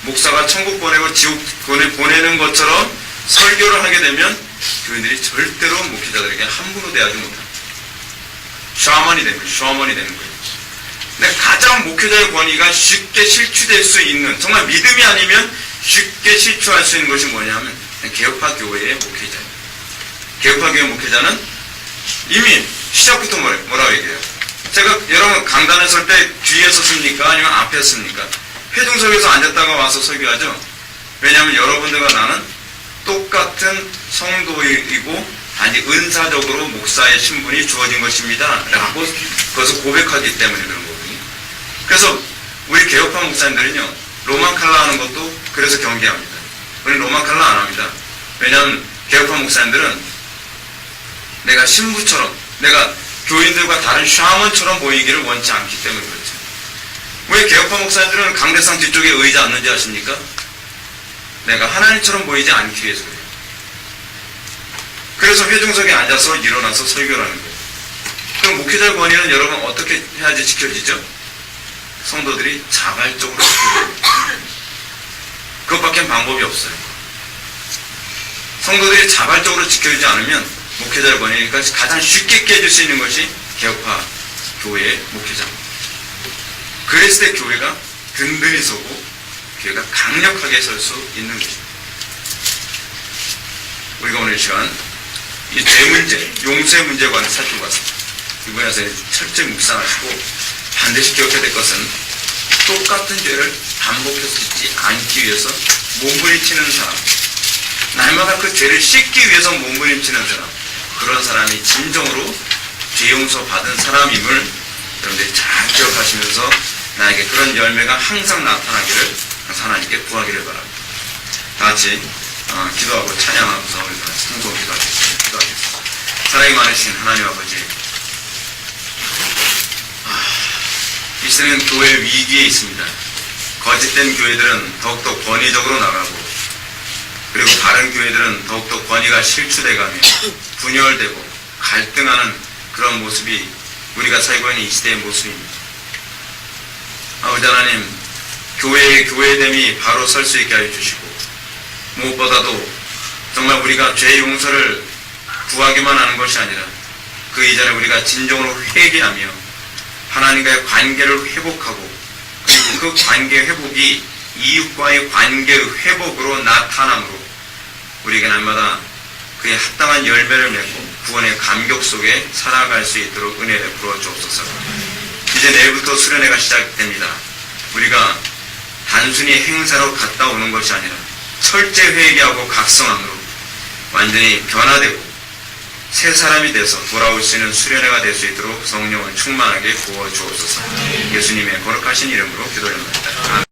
목사가 천국 보내고 지옥 보내는 것처럼 설교를 하게 되면 교인들이 절대로 목회자들에게 함부로 대하지 못합니다. 샤먼이 되는 거예요. 근데 가장 목회자의 권위가 쉽게 실추될 수 있는, 정말 믿음이 아니면 쉽게 실추할 수 있는 것이 뭐냐면 개혁파 교회의 목회자예요. 개혁파 교회 목회자는 이미 시작부터 뭐라고 얘기해요? 제가 여러분 강단에 설 때 뒤에 섰습니까? 아니면 앞에 섰습니까? 회중석에서 앉았다가 와서 설교하죠? 왜냐하면 여러분들과 나는 똑같은 성도이고 아니 은사적으로 목사의 신분이 주어진 것입니다 라고 그것을 고백하기 때문에 그런 거거든요. 그래서 우리 개혁파 목사님들은요, 로만 칼라 하는 것도 그래서 경계합니다. 우리는 로만 칼라 안 합니다. 왜냐하면 개혁파 목사님들은 내가 신부처럼, 내가 교인들과 다른 샤먼처럼 보이기를 원치 않기 때문에 그렇죠. 왜 개혁파 목사님들은 강대상 뒤쪽에 의자 앉는지 아십니까? 내가 하나님처럼 보이지 않기 위해서 그래요. 그래서 회중석에 앉아서 일어나서 설교를 하는 거예요. 그럼 목회자의 권위는 여러분 어떻게 해야지 지켜지죠? 성도들이 자발적으로 지켜줘요. 그것밖에 방법이 없어요. 성도들이 자발적으로 지켜주지 않으면 목회자의 권위니까 가장 쉽게 깨질 수 있는 것이 개혁파 교회의 목회자입니다. 그랬을 때 교회가 든든히 서고 교회가 강력하게 설 수 있는 것입니다. 우리가 오늘 시간 이 죄 문제, 용서의 문제에 관해 살펴봤습니다. 이번에서 철저히 묵상하시고 반드시 기억해야 될 것은 똑같은 죄를 반복해서 짓지 않기 위해서 몸부림치는 사람, 날마다 그 죄를 씻기 위해서 몸부림치는 사람, 그런 사람이 진정으로 죄 용서 받은 사람임을 여러분들이 잘 기억하시면서 나에게 그런 열매가 항상 나타나기를 하나님께 구하기를 바랍니다. 다 같이 기도하고 찬양하면서 우리 성도 기도하겠습니다. 기도하겠습니다. 사랑이 많으신 하나님 아버지, 이 시대는 교회 위기에 있습니다. 거짓된 교회들은 더욱더 권위적으로 나가고, 그리고 바른 교회들은 더욱더 권위가 실추돼가며 분열되고 갈등하는 그런 모습이 우리가 살고 있는 이 시대의 모습입니다. 아버지 하나님, 교회의 교회됨이 바로 설 수 있게 하여 주시고, 무엇보다도 정말 우리가 죄 용서를 구하기만 하는 것이 아니라 그 이전에 우리가 진정으로 회개하며 하나님과의 관계를 회복하고, 그리고 그 관계 회복이 이웃과의 관계의 회복으로 나타남으로 우리가 날마다 그의 합당한 열매를 맺고 구원의 감격 속에 살아갈 수 있도록 은혜를 베풀어 주옵소서. 이제 내일부터 수련회가 시작됩니다. 우리가 단순히 행사로 갔다 오는 것이 아니라 철저히 회개하고 각성함으로 완전히 변화되고 새 사람이 돼서 돌아올 수 있는 수련회가 될 수 있도록 성령을 충만하게 부어 주옵소서. 예수님의 거룩하신 이름으로 기도드립니다.